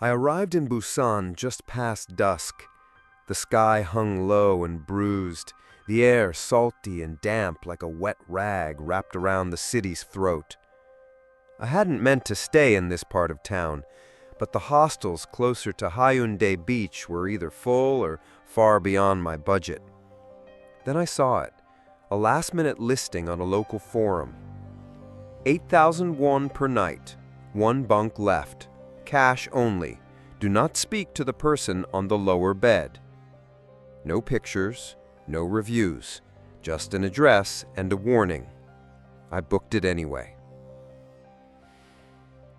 I arrived in Busan just past dusk. The sky hung low and bruised, the air salty and damp like a wet rag wrapped around the city's throat. I hadn't meant to stay in this part of town, but the hostels closer to Haeundae Beach were either full or far beyond my budget. Then I saw it, a last-minute listing on a local forum. 8,000 won per night, 1 bunk left, cash only. Do not speak to the person on the lower bed. No pictures, no reviews, just an address and a warning. I booked it anyway.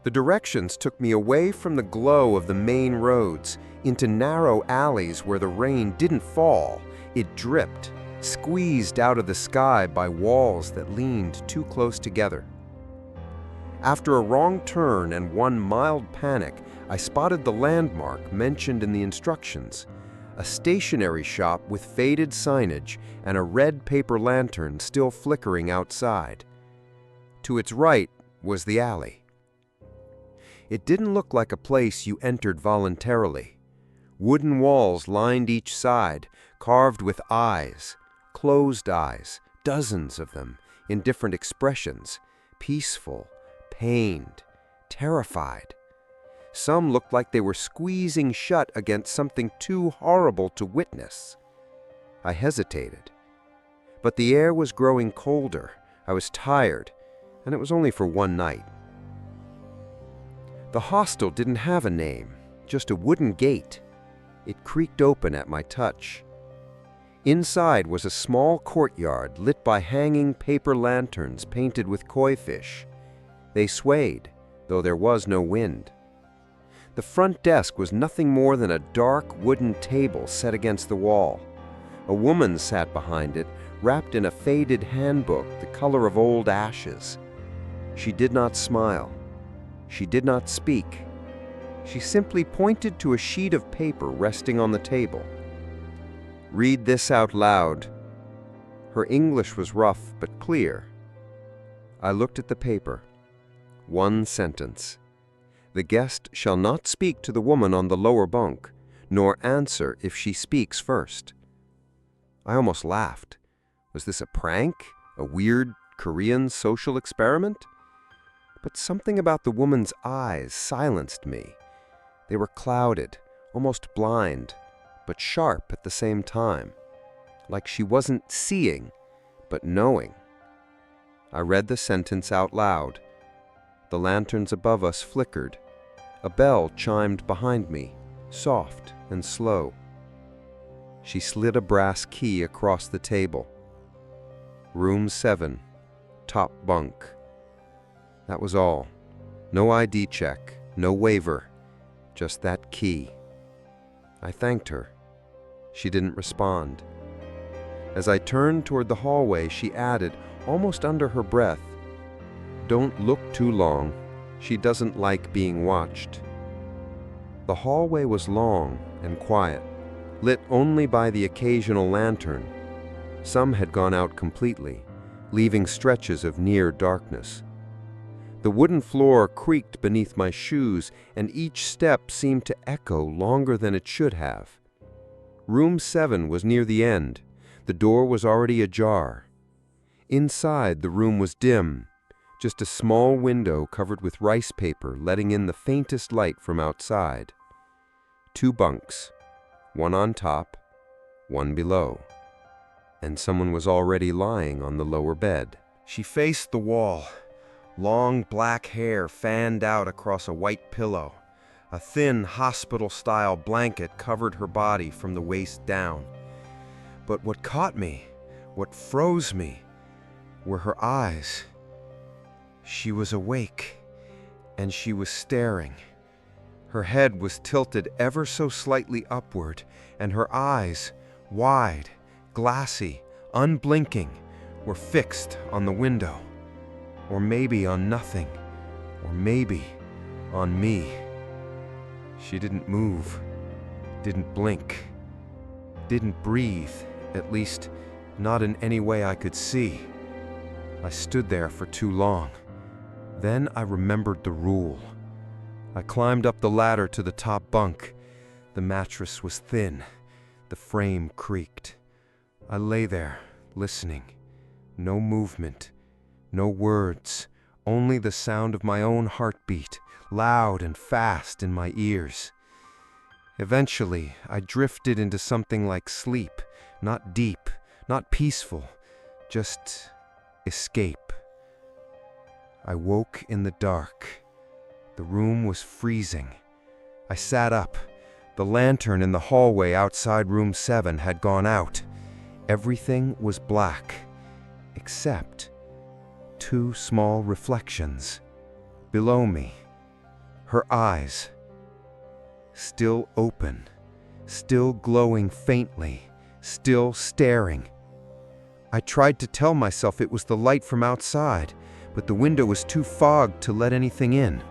The directions took me away from the glow of the main roads into narrow alleys where the rain didn't fall, it dripped, squeezed out of the sky by walls that leaned too close together. After a wrong turn and one mild panic, I spotted the landmark mentioned in the instructions, a stationery shop with faded signage and a red paper lantern still flickering outside. To its right was the alley. It didn't look like a place you entered voluntarily. Wooden walls lined each side, carved with eyes, closed eyes, dozens of them, in different expressions, peaceful, pained, terrified. Some looked like they were squeezing shut against something too horrible to witness. I hesitated. But the air was growing colder, I was tired, and it was only for one night. The hostel didn't have a name, just a wooden gate. It creaked open at my touch. Inside was a small courtyard lit by hanging paper lanterns painted with koi fish. They swayed, though there was no wind. The front desk was nothing more than a dark wooden table set against the wall. A woman sat behind it, wrapped in a faded handbook the color of old ashes. She did not smile. She did not speak. She simply pointed to a sheet of paper resting on the table. "Read this out loud." Her English was rough but clear. I looked at the paper. One sentence. "The guest shall not speak to the woman on the lower bunk, nor answer if she speaks first." I almost laughed. Was this a prank? A weird Korean social experiment? But something about the woman's eyes silenced me. They were clouded, almost blind, but sharp at the same time, like she wasn't seeing, but knowing. I read the sentence out loud. The lanterns above us flickered. A bell chimed behind me, soft and slow. She slid a brass key across the table. Room 7, top bunk. That was all. No ID check, no waiver, just that key. I thanked her. She didn't respond. As I turned toward the hallway, she added, almost under her breath, "Don't look too long. She doesn't like being watched." The hallway was long and quiet, lit only by the occasional lantern. Some had gone out completely, leaving stretches of near darkness. The wooden floor creaked beneath my shoes, and each step seemed to echo longer than it should have. Room 7 was near the end. The door was already ajar. Inside, the room was dim, just a small window covered with rice paper letting in the faintest light from outside. 2 bunks, one on top, one below. And someone was already lying on the lower bed. She faced the wall. Long black hair fanned out across a white pillow. A thin hospital-style blanket covered her body from the waist down. But what caught me, what froze me, were her eyes. She was awake, and she was staring. Her head was tilted ever so slightly upward, and her eyes, wide, glassy, unblinking, were fixed on the window. Or maybe on nothing, or maybe on me. She didn't move, didn't blink, didn't breathe, at least not in any way I could see. I stood there for too long. Then I remembered the rule. I climbed up the ladder to the top bunk. The mattress was thin. The frame creaked. I lay there, listening. No movement, no words, only the sound of my own heartbeat, loud and fast in my ears. Eventually, I drifted into something like sleep, not deep, not peaceful, just escape. I woke in the dark. The room was freezing. I sat up. The lantern in the hallway outside room 7 had gone out. Everything was black, except 2 small reflections. Below me, her eyes, still open, still glowing faintly, still staring. I tried to tell myself it was the light from outside, but the window was too fogged to let anything in.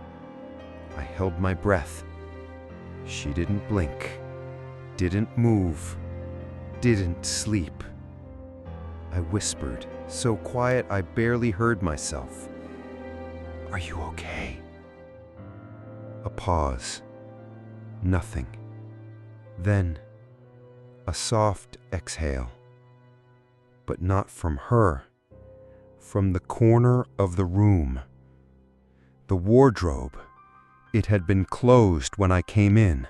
I held my breath. She didn't blink, didn't move, didn't sleep. I whispered, so quiet I barely heard myself. "Are you okay?" A pause. Nothing. Then, a soft exhale. But not from her. From the corner of the room. The wardrobe. It had been closed when I came in.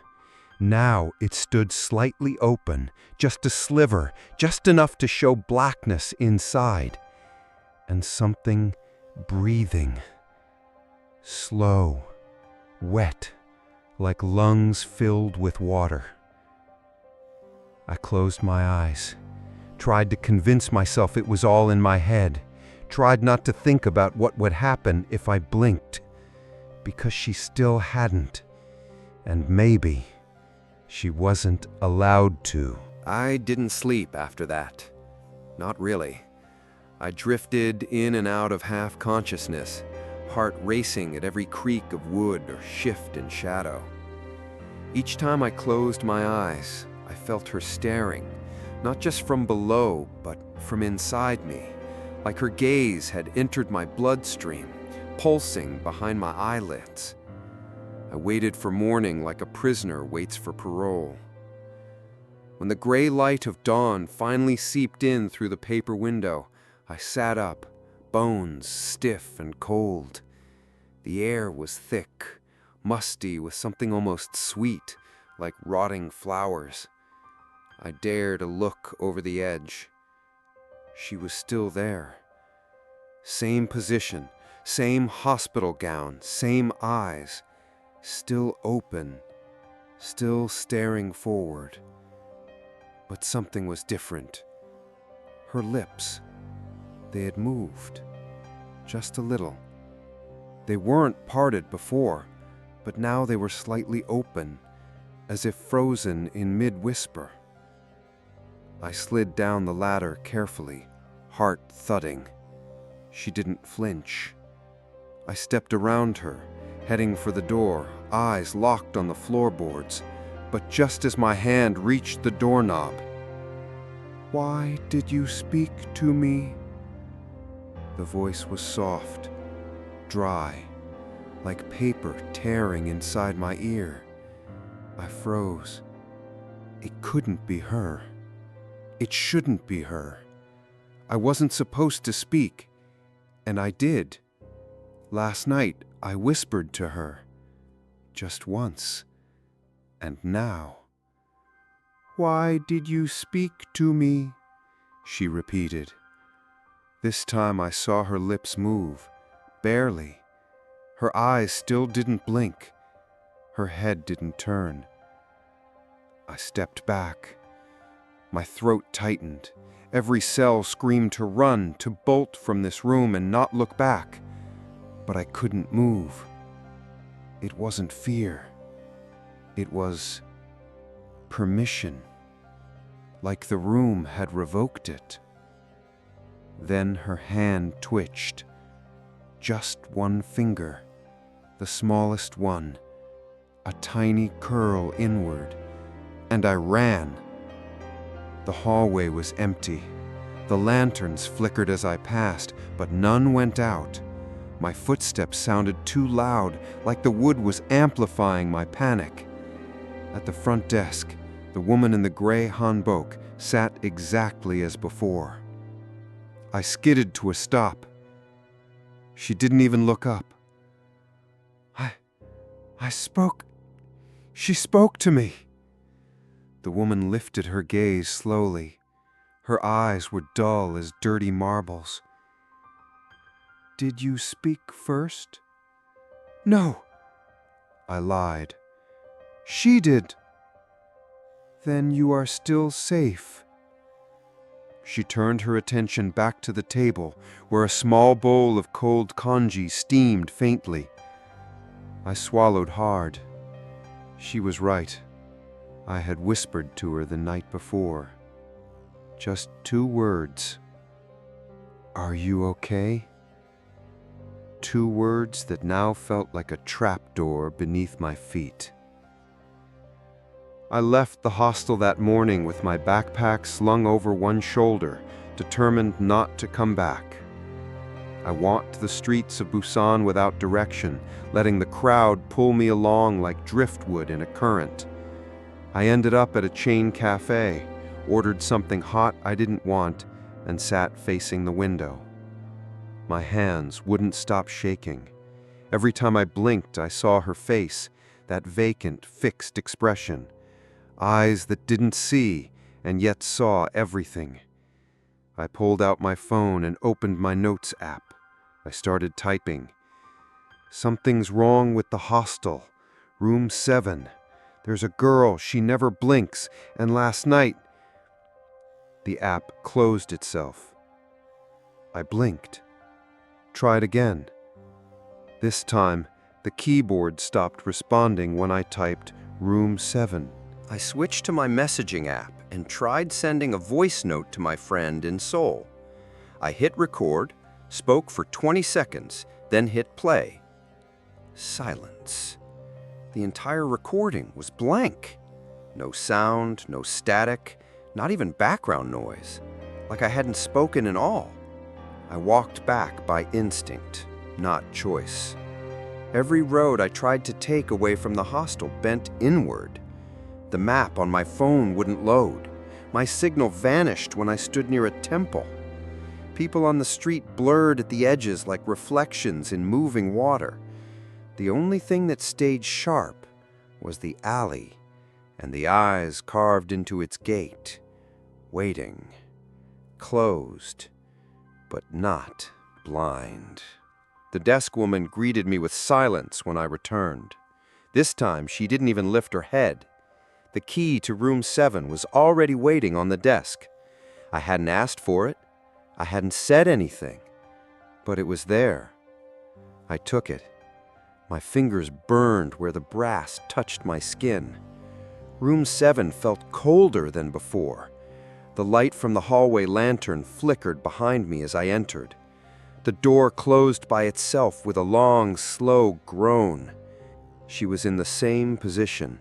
Now it stood slightly open, just a sliver, just enough to show blackness inside. And something breathing. Slow, wet, like lungs filled with water. I closed my eyes, tried to convince myself it was all in my head, tried not to think about what would happen if I blinked, because she still hadn't, and maybe she wasn't allowed to. I didn't sleep after that. Not really. I drifted in and out of half-consciousness, heart racing at every creak of wood or shift in shadow. Each time I closed my eyes, I felt her staring, not just from below, but from inside me, like her gaze had entered my bloodstream, pulsing behind my eyelids. I waited for morning like a prisoner waits for parole. When the gray light of dawn finally seeped in through the paper window, I sat up, bones stiff and cold. The air was thick, musty with something almost sweet, like rotting flowers. I dared a look over the edge. She was still there. Same position, same hospital gown, same eyes, still open, still staring forward. But something was different. Her lips, they had moved, just a little. They weren't parted before, but now they were slightly open, as if frozen in mid-whisper. I slid down the ladder carefully, heart thudding. She didn't flinch. I stepped around her, heading for the door, eyes locked on the floorboards, but just as my hand reached the doorknob, "Why did you speak to me?" The voice was soft, dry, like paper tearing inside my ear. I froze. It couldn't be her. It shouldn't be her. I wasn't supposed to speak, and I did. Last night, I whispered to her. Just once. And now. "Why did you speak to me?" she repeated. This time I saw her lips move, barely. Her eyes still didn't blink. Her head didn't turn. I stepped back. My throat tightened. Every cell screamed to run, to bolt from this room and not look back. But I couldn't move. It wasn't fear. It was permission. Like the room had revoked it. Then her hand twitched. Just one finger, the smallest one, a tiny curl inward, and I ran. The hallway was empty. The lanterns flickered as I passed, but none went out. My footsteps sounded too loud, like the wood was amplifying my panic. At the front desk, the woman in the gray hanbok sat exactly as before. I skidded to a stop. She didn't even look up. I spoke. She spoke to me. The woman lifted her gaze slowly. Her eyes were dull as dirty marbles. Did you speak first? No, I lied. She did. Then you are still safe. She turned her attention back to the table, where a small bowl of cold congee steamed faintly. I swallowed hard. She was right. I had whispered to her the night before. Just 2 words. Are you okay? 2 words that now felt like a trapdoor beneath my feet. I left the hostel that morning with my backpack slung over one shoulder, determined not to come back. I walked the streets of Busan without direction, letting the crowd pull me along like driftwood in a current. I ended up at a chain cafe, ordered something hot I didn't want, and sat facing the window. My hands wouldn't stop shaking. Every time I blinked, I saw her face, that vacant, fixed expression. Eyes that didn't see, and yet saw everything. I pulled out my phone and opened my notes app. I started typing. Something's wrong with the hostel. Room 7. There's a girl, she never blinks, and last night... The app closed itself. I blinked. Tried again. This time, the keyboard stopped responding when I typed Room 7. I switched to my messaging app and tried sending a voice note to my friend in Seoul. I hit record, spoke for 20 seconds, then hit play. Silence. The entire recording was blank. No sound, no static, not even background noise, like I hadn't spoken at all. I walked back by instinct, not choice. Every road I tried to take away from the hostel bent inward. The map on my phone wouldn't load. My signal vanished when I stood near a temple. People on the street blurred at the edges like reflections in moving water. The only thing that stayed sharp was the alley and the eyes carved into its gate, waiting, closed, but not blind. The desk woman greeted me with silence when I returned. This time, she didn't even lift her head. The key to room 7 was already waiting on the desk. I hadn't asked for it. I hadn't said anything. But it was there. I took it. My fingers burned where the brass touched my skin. Room 7 felt colder than before. The light from the hallway lantern flickered behind me as I entered. The door closed by itself with a long, slow groan. She was in the same position,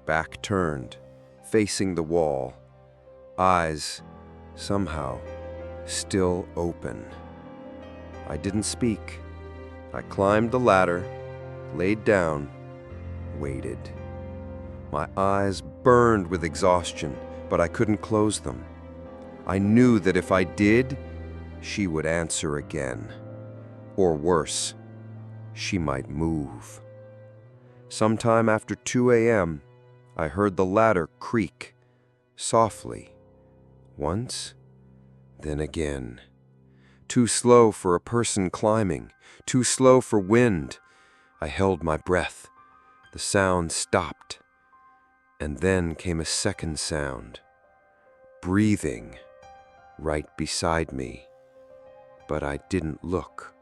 back turned, facing the wall. Eyes, somehow, still open. I didn't speak. I climbed the ladder, laid down, waited. My eyes burned with exhaustion, but I couldn't close them. I knew that if I did, she would answer again. Or worse, she might move. Sometime after 2 a.m., I heard the ladder creak, softly. Once, then again. Too slow for a person climbing, too slow for wind. I held my breath. The sound stopped. And then came a second sound. Breathing, right beside me. But I didn't look.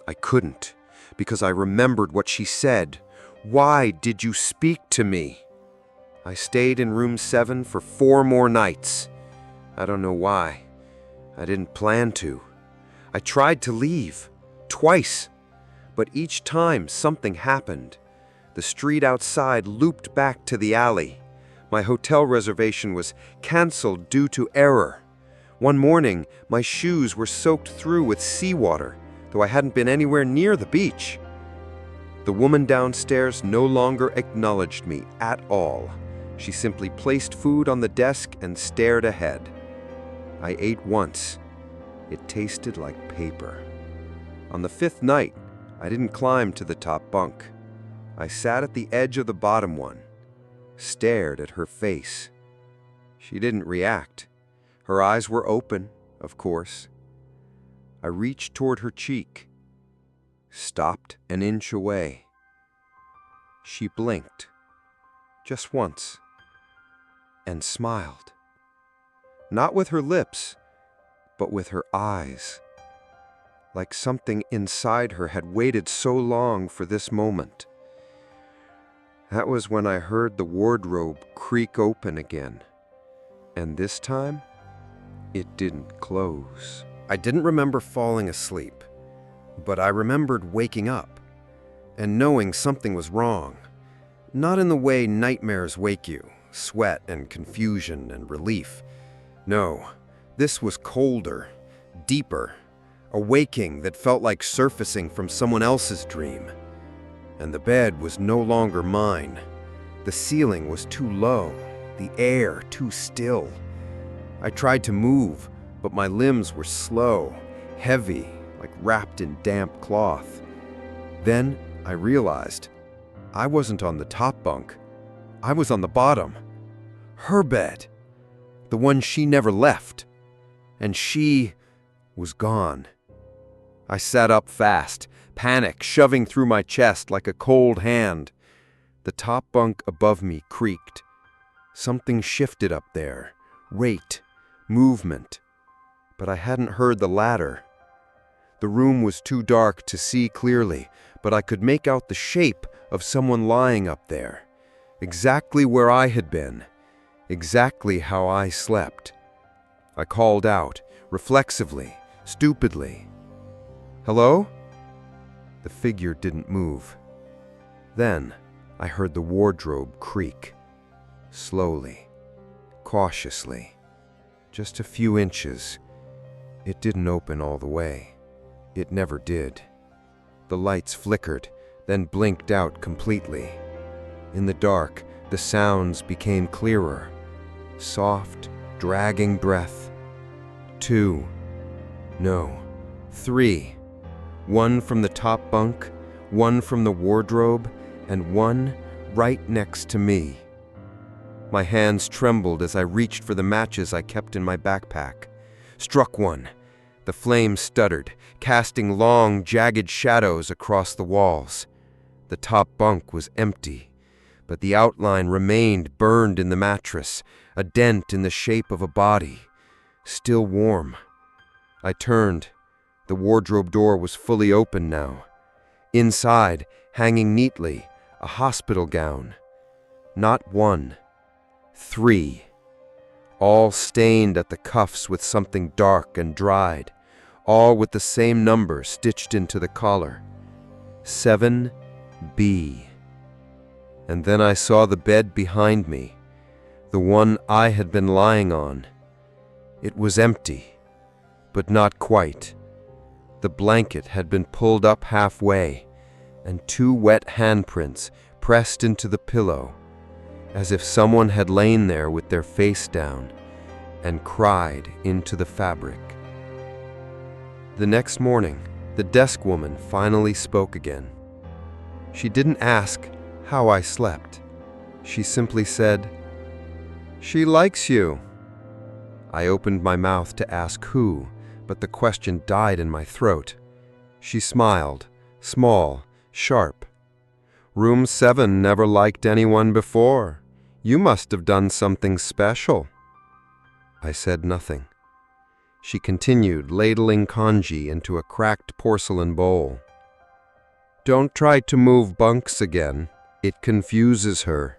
I couldn't, because I remembered what she said. Why did you speak to me? I stayed in room 7 for 4 more nights. I don't know why. I didn't plan to. I tried to leave, twice, but each time something happened. The street outside looped back to the alley. My hotel reservation was canceled due to error. One morning, my shoes were soaked through with seawater. though I hadn't been anywhere near the beach. The woman downstairs no longer acknowledged me at all. She simply placed food on the desk and stared ahead. I ate once. It tasted like paper. On the 5th night, I didn't climb to the top bunk. I sat at the edge of the bottom one, stared at her face. She didn't react. Her eyes were open, of course. I reached toward her cheek, stopped an inch away. She blinked, just once, and smiled. Not with her lips, but with her eyes. Like something inside her had waited so long for this moment. That was when I heard the wardrobe creak open again. And this time, it didn't close. I didn't remember falling asleep, but I remembered waking up and knowing something was wrong. Not in the way nightmares wake you, sweat and confusion and relief. No, this was colder, deeper, a waking that felt like surfacing from someone else's dream. And the bed was no longer mine. The ceiling was too low, the air too still. I tried to move, but my limbs were slow, heavy, like wrapped in damp cloth. Then I realized I wasn't on the top bunk. I was on the bottom. Her bed, the one she never left. And she was gone. I sat up fast, panic shoving through my chest like a cold hand. The top bunk above me creaked. Something shifted up there. Rate, movement. But I hadn't heard the ladder. The room was too dark to see clearly, but I could make out the shape of someone lying up there. Exactly where I had been. Exactly how I slept. I called out, reflexively, stupidly. "Hello?" The figure didn't move. Then I heard the wardrobe creak. Slowly, cautiously, just a few inches. It didn't open all the way. It never did. The lights flickered, then blinked out completely. In the dark, the sounds became clearer. Soft, dragging breath. 2. No, 3. One from the top bunk, one from the wardrobe, and one right next to me. My hands trembled as I reached for the matches I kept in my backpack. Struck one. The flame stuttered, casting long, jagged shadows across the walls. The top bunk was empty, but the outline remained burned in the mattress, a dent in the shape of a body, still warm. I turned. The wardrobe door was fully open now. Inside, hanging neatly, a hospital gown. Not 1, 3. All stained at the cuffs with something dark and dried, all with the same number stitched into the collar. 7B. And then I saw the bed behind me, the one I had been lying on. It was empty, but not quite. The blanket had been pulled up halfway, and 2 wet handprints pressed into the pillow, as if someone had lain there with their face down and cried into the fabric. The next morning, the desk woman finally spoke again. She didn't ask how I slept. She simply said, "She likes you." I opened my mouth to ask who, but the question died in my throat. She smiled, small, sharp. "Room 7 never liked anyone before. You must have done something special." I said nothing. She continued, ladling congee into a cracked porcelain bowl. "Don't try to move bunks again. It confuses her."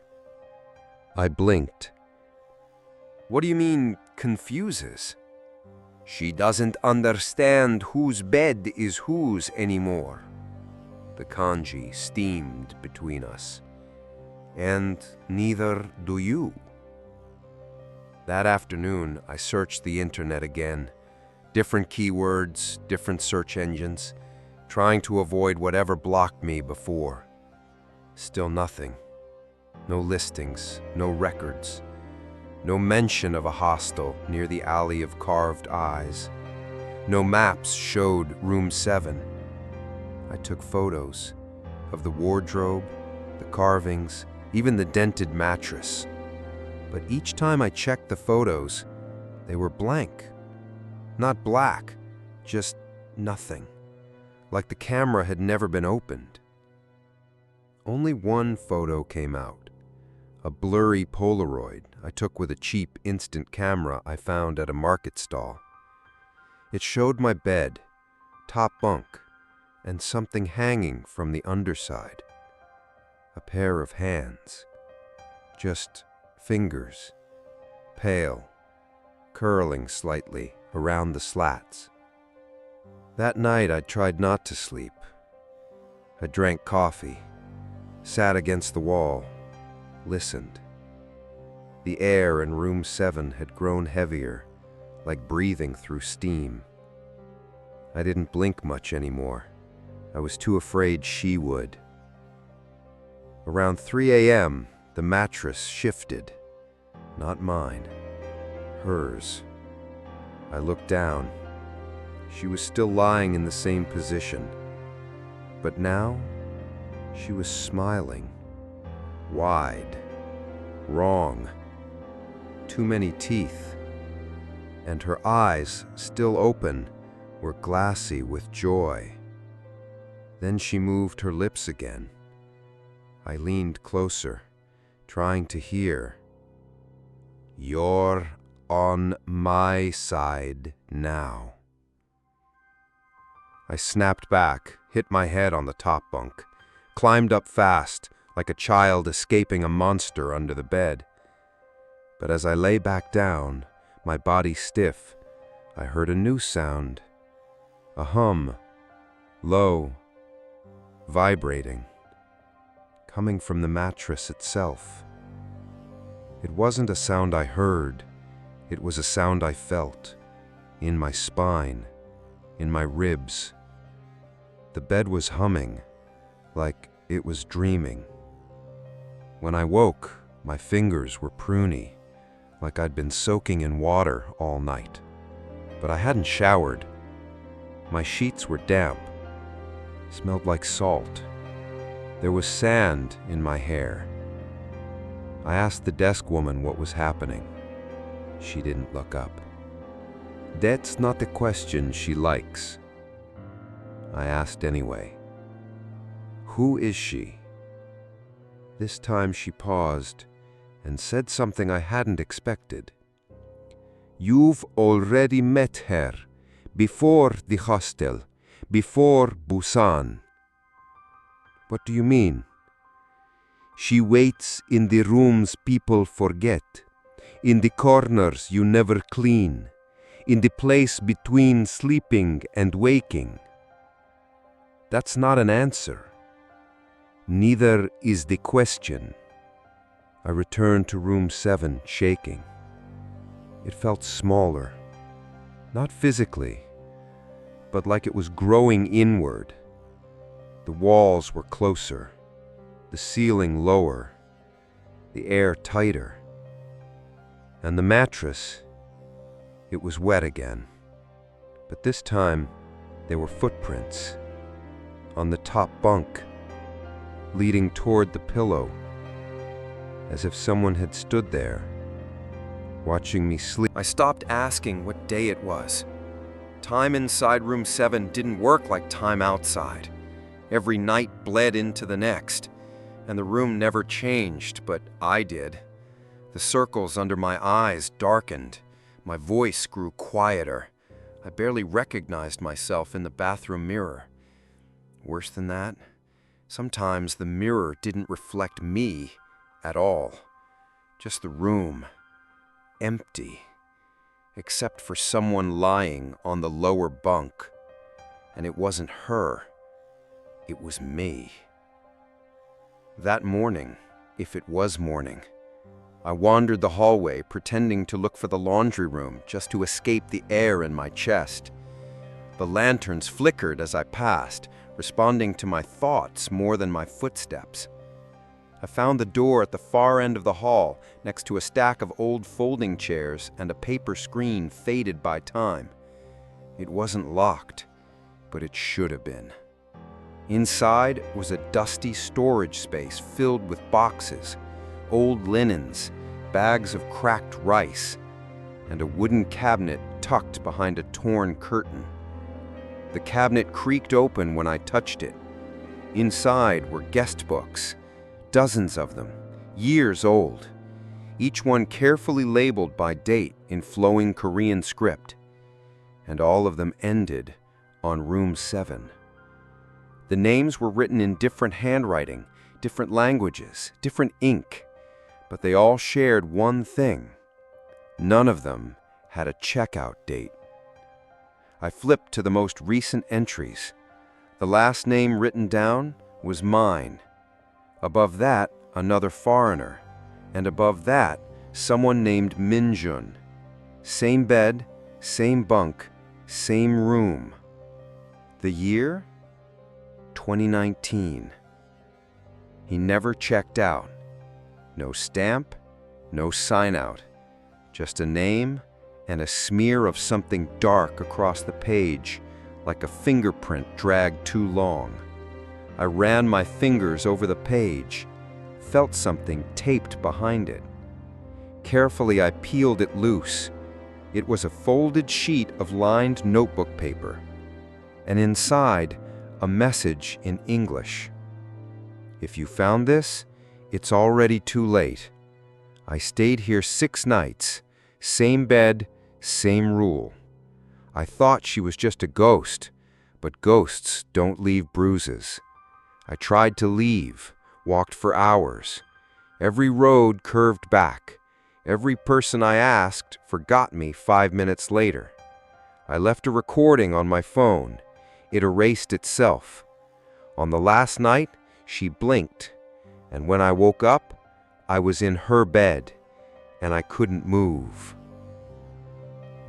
I blinked. "What do you mean, confuses?" "She doesn't understand whose bed is whose anymore." The congee steamed between us. "And neither do you." That afternoon, I searched the internet again. Different keywords, different search engines. trying to avoid whatever blocked me before. Still nothing. No listings, no records, no mention of a hostel near the alley of carved eyes. No maps showed room 7. I took photos of the wardrobe, the carvings, even the dented mattress. But each time I checked the photos, they were blank. Not black, just nothing. Like the camera had never been opened. Only one photo came out. A blurry Polaroid I took with a cheap instant camera I found at a market stall. It showed my bed, top bunk, and something hanging from the underside. A pair of hands. Just fingers, pale, curling slightly around the slats. That night I tried not to sleep. I drank coffee, sat against the wall, listened. The air in room 7 had grown heavier, like breathing through steam. I didn't blink much anymore. I was too afraid she would. Around 3 a.m., the mattress shifted. Not mine. Hers. I looked down. She was still lying in the same position. But now, she was smiling. Wide. Wrong. Too many teeth. And her eyes, still open, were glassy with joy. Then she moved her lips again. I leaned closer, trying to hear. "You're on my side now." I snapped back, hit my head on the top bunk, climbed up fast, like a child escaping a monster under the bed. But as I lay back down, my body stiff, I heard a new sound. A hum, low, vibrating, coming from the mattress itself. It wasn't a sound I heard, it was a sound I felt, in my spine, in my ribs. The bed was humming, like it was dreaming. When I woke, my fingers were pruny, like I'd been soaking in water all night. But I hadn't showered. My sheets were damp, smelled like salt. There was sand in my hair. I asked the desk woman what was happening. She didn't look up. That's not a question she likes. I asked anyway. Who is she? This time she paused and said something I hadn't expected. You've already met her, before the hostel, before Busan. What do you mean? She waits in the rooms people forget, in the corners you never clean, in the place between sleeping and waking. That's not an answer. Neither is the question. I returned to room 7, shaking. It felt smaller, not physically, but like it was growing inward. The walls were closer, the ceiling lower, the air tighter. And the mattress, it was wet again. But this time, there were footprints on the top bunk, leading toward the pillow, as if someone had stood there, watching me sleep. I stopped asking what day it was. Time inside room 7 didn't work like time outside. Every night bled into the next, and the room never changed, but I did. The circles under my eyes darkened. My voice grew quieter. I barely recognized myself in the bathroom mirror. Worse than that, sometimes the mirror didn't reflect me at all. Just the room, empty, except for someone lying on the lower bunk. And it wasn't her, it was me. That morning, if it was morning, I wandered the hallway, pretending to look for the laundry room just to escape the air in my chest. The lanterns flickered as I passed, responding to my thoughts more than my footsteps. I found the door at the far end of the hall, next to a stack of old folding chairs and a paper screen faded by time. It wasn't locked, but it should have been. Inside was a dusty storage space filled with boxes, old linens, bags of cracked rice, and a wooden cabinet tucked behind a torn curtain. The cabinet creaked open when I touched it. Inside were guest books, dozens of them, years old, each one carefully labeled by date in flowing Korean script, and all of them ended on room 7. The names were written in different handwriting, different languages, different ink, but they all shared one thing. None of them had a checkout date. I flipped to the most recent entries. The last name written down was mine. Above that, another foreigner, and above that, someone named Minjun. Same bed, same bunk, same room. The year? 2019. He never checked out. No stamp, no sign out. Just a name and a smear of something dark across the page, like a fingerprint dragged too long. I ran my fingers over the page, felt something taped behind it. Carefully, I peeled it loose. It was a folded sheet of lined notebook paper, and inside, a message in English. If you found this, it's already too late. I stayed here 6 nights, same bed, same rule. I thought she was just a ghost, but ghosts don't leave bruises. I tried to leave, walked for hours. Every road curved back. Every person I asked forgot me 5 minutes later. I left a recording on my phone. It erased itself. On the last night, she blinked, and when I woke up, I was in her bed, and I couldn't move.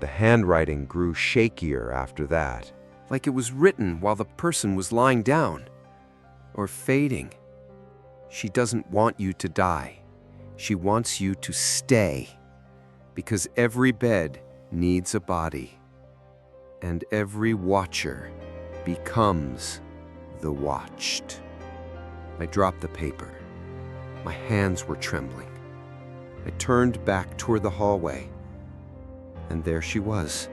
The handwriting grew shakier after that, like it was written while the person was lying down, or fading. She doesn't want you to die. She wants you to stay, because every bed needs a body, and every watcher becomes the watched. I dropped the paper. My hands were trembling. I turned back toward the hallway, and there she was,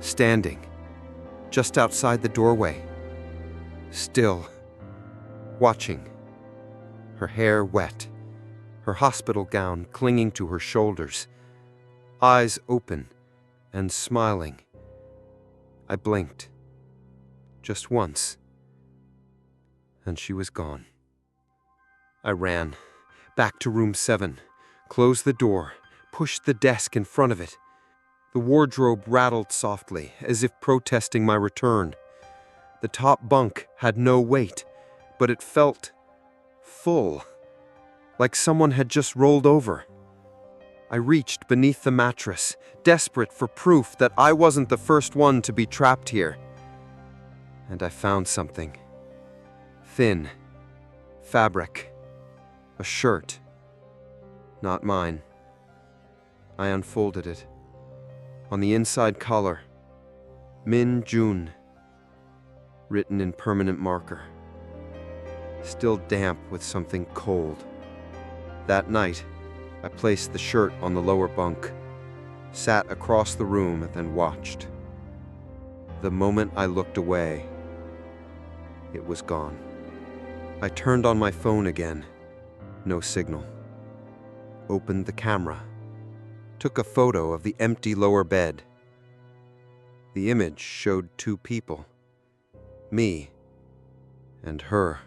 standing, just outside the doorway, still, watching, her hair wet, her hospital gown clinging to her shoulders, eyes open and smiling. I blinked. Just once, and she was gone. I ran back to room 7, closed the door, pushed the desk in front of it. The wardrobe rattled softly, as if protesting my return. The top bunk had no weight, but it felt full, like someone had just rolled over. I reached beneath the mattress, desperate for proof that I wasn't the first one to be trapped here. And I found something. Thin. Fabric. A shirt. Not mine. I unfolded it. On the inside collar, Min Jun, written in permanent marker. Still damp with something cold. That night, I placed the shirt on the lower bunk, sat across the room, and then watched. The moment I looked away, it was gone. I turned on my phone again. No signal. Opened the camera. Took a photo of the empty lower bed. The image showed 2 people. Me and her.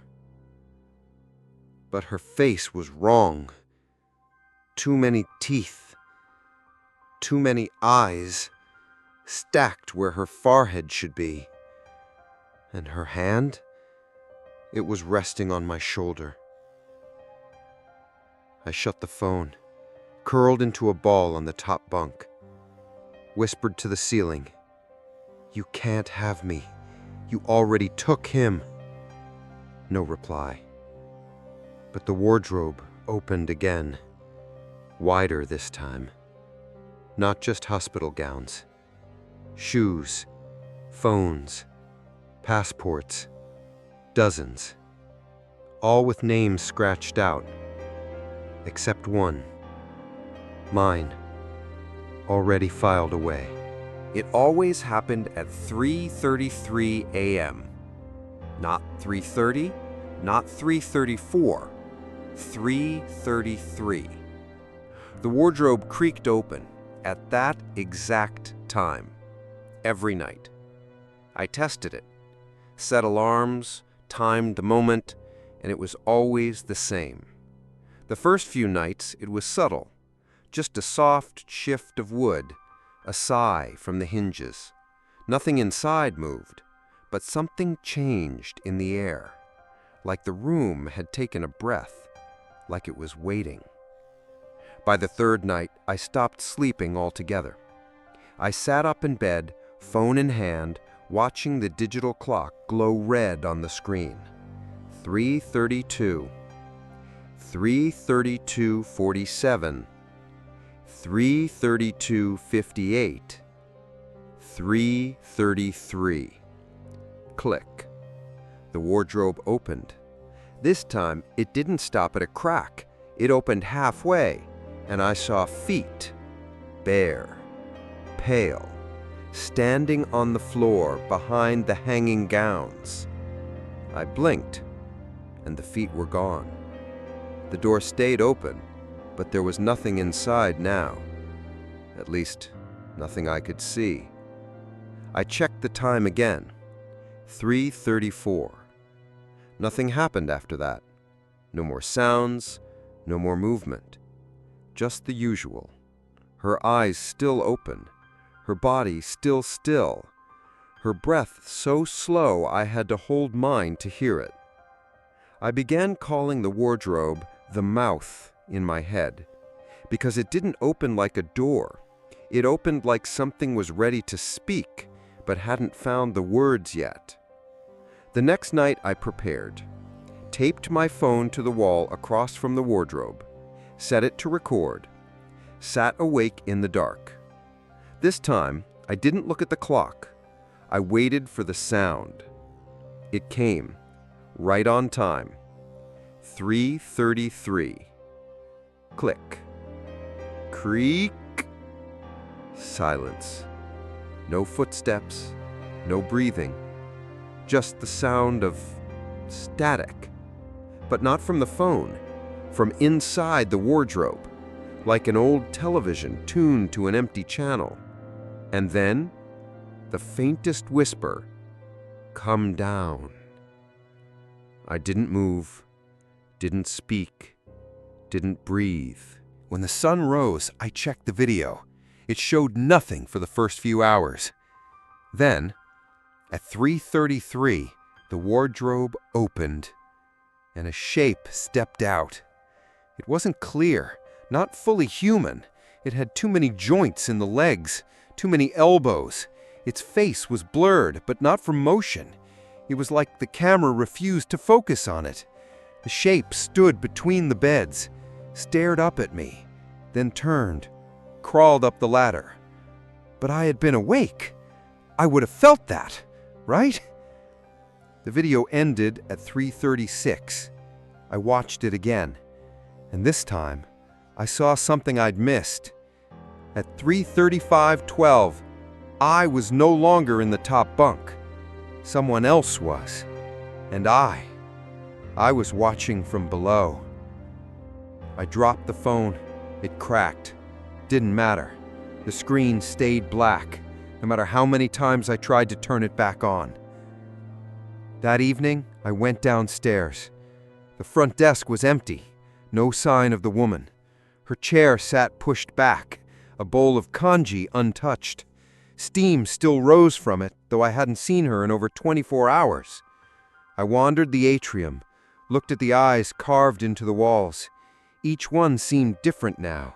But her face was wrong. Too many teeth. Too many eyes, stacked where her forehead should be. And her hand? It was resting on my shoulder. I shut the phone, curled into a ball on the top bunk, whispered to the ceiling, "You can't have me. You already took him." No reply. But the wardrobe opened again, wider this time. Not just hospital gowns. Shoes, phones, passports, dozens. All with names scratched out. Except one. Mine. Already filed away. It always happened at 3:33 a.m. Not 3:30, not 3:34, 3:33. The wardrobe creaked open at that exact time, every night. I tested it, set alarms, timed the moment, and it was always the same. The first few nights, it was subtle, just a soft shift of wood, a sigh from the hinges. Nothing inside moved, but something changed in the air, like the room had taken a breath, like it was waiting. By the third night, I stopped sleeping altogether. I sat up in bed, phone in hand, watching the digital clock glow red on the screen. 3:32. 3:32:47. 3:32:58. 3:33. Click. The wardrobe opened. This time, it didn't stop at a crack. It opened halfway, and I saw feet, bare, pale, standing on the floor behind the hanging gowns. I blinked, and the feet were gone. The door stayed open, but there was nothing inside now. At least, nothing I could see. I checked the time again. 3:34. Nothing happened after that. No more sounds, no more movement. Just the usual. Her eyes still open, her body still still, her breath so slow I had to hold mine to hear it. I began calling the wardrobe the mouth in my head, because it didn't open like a door. It opened like something was ready to speak, but hadn't found the words yet. The next night I prepared, taped my phone to the wall across from the wardrobe, set it to record, sat awake in the dark. This time, I didn't look at the clock. I waited for the sound. It came, right on time. 3:33. Click. Creak. Silence. No footsteps, no breathing. Just the sound of static. But not from the phone, from inside the wardrobe, like an old television tuned to an empty channel. And then, the faintest whisper, "Come down." I didn't move, didn't speak, didn't breathe. When the sun rose, I checked the video. It showed nothing for the first few hours. Then, at 3:33, the wardrobe opened, and a shape stepped out. It wasn't clear, not fully human. It had too many joints in the legs, too many elbows. Its face was blurred, but not from motion. It was like the camera refused to focus on it. The shape stood between the beds, stared up at me, then turned, crawled up the ladder. But I had been awake. I would have felt that, right? The video ended at 3:36. I watched it again, and this time, I saw something I'd missed. At 3:35:12, I was no longer in the top bunk. Someone else was, and I was watching from below. I dropped the phone. It cracked. Didn't matter. The screen stayed black, no matter how many times I tried to turn it back on. That evening, I went downstairs. The front desk was empty. No sign of the woman. Her chair sat pushed back, a bowl of congee untouched. Steam still rose from it, though I hadn't seen her in over 24 hours. I wandered the atrium, looked at the eyes carved into the walls. Each one seemed different now.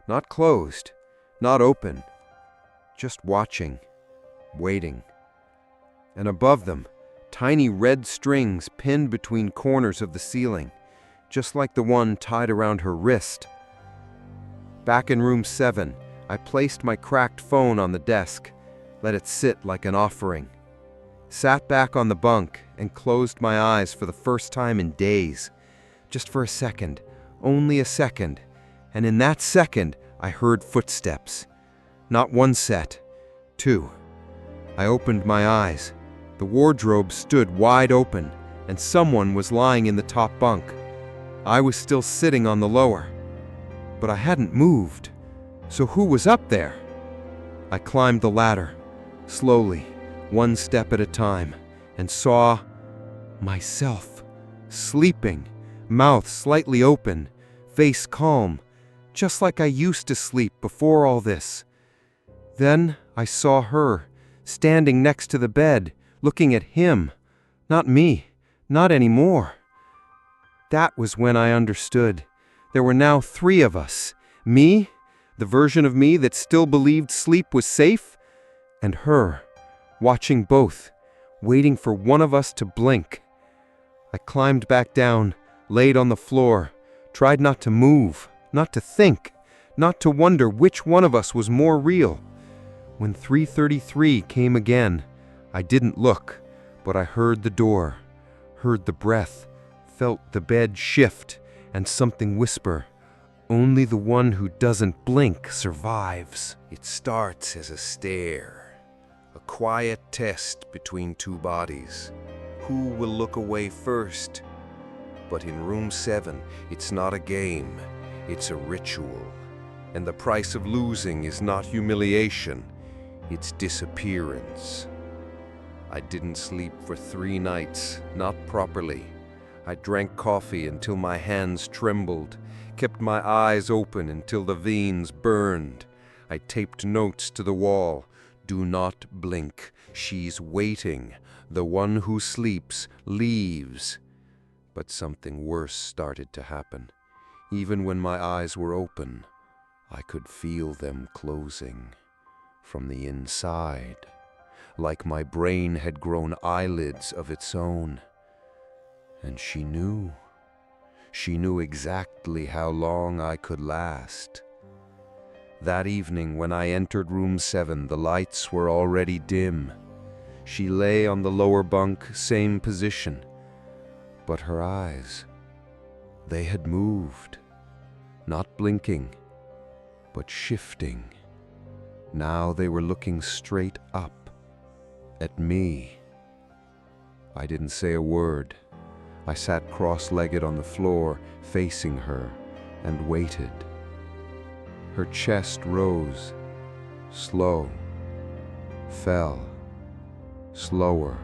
Not closed, not open. Just watching, waiting. And above them, tiny red strings pinned between corners of the ceiling, just like the one tied around her wrist. Back in room 7, I placed my cracked phone on the desk, let it sit like an offering, sat back on the bunk and closed my eyes for the first time in days, just for a second, only a second, and in that second I heard footsteps. Not one set, 2. I opened my eyes. The wardrobe stood wide open, and someone was lying in the top bunk. I was still sitting on the lower, but I hadn't moved. So who was up there? I climbed the ladder, slowly, one step at a time, and saw myself, sleeping, mouth slightly open, face calm, just like I used to sleep before all this. Then I saw her, standing next to the bed, looking at him, not me, not anymore. That was when I understood. There were now 3 of us. Me, the version of me that still believed sleep was safe, and her, watching both, waiting for one of us to blink. I climbed back down, laid on the floor, tried not to move, not to think, not to wonder which one of us was more real. When 3:33 came again, I didn't look, but I heard the door, heard the breath, felt the bed shift, and something whisper, "Only the one who doesn't blink survives." It starts as a stare, a quiet test between 2 bodies. Who will look away first? But in room 7, it's not a game, it's a ritual. And the price of losing is not humiliation, it's disappearance. I didn't sleep for 3 nights, not properly. I drank coffee until my hands trembled, kept my eyes open until the veins burned. I taped notes to the wall. Do not blink. She's waiting. The one who sleeps leaves. But something worse started to happen. Even when my eyes were open, I could feel them closing from the inside, like my brain had grown eyelids of its own. And she knew. She knew exactly how long I could last. That evening when I entered room 7, the lights were already dim. She lay on the lower bunk, same position. But her eyes, they had moved. Not blinking, but shifting. Now they were looking straight up at me. I didn't say a word. I sat cross-legged on the floor, facing her, and waited. Her chest rose, slow, fell, slower,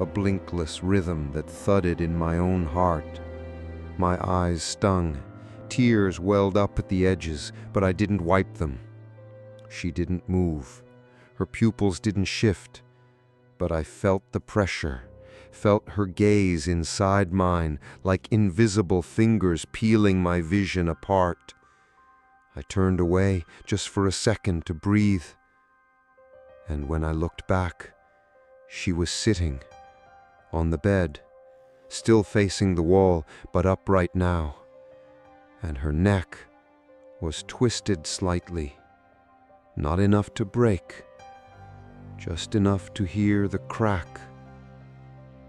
a blinkless rhythm that thudded in my own heart. My eyes stung, tears welled up at the edges, but I didn't wipe them. She didn't move, her pupils didn't shift, but I felt the pressure, felt her gaze inside mine like invisible fingers peeling my vision apart. I turned away just for a second to breathe, and when I looked back, she was sitting on the bed, still facing the wall, but upright now, and her neck was twisted slightly, not enough to break, just enough to hear the crack,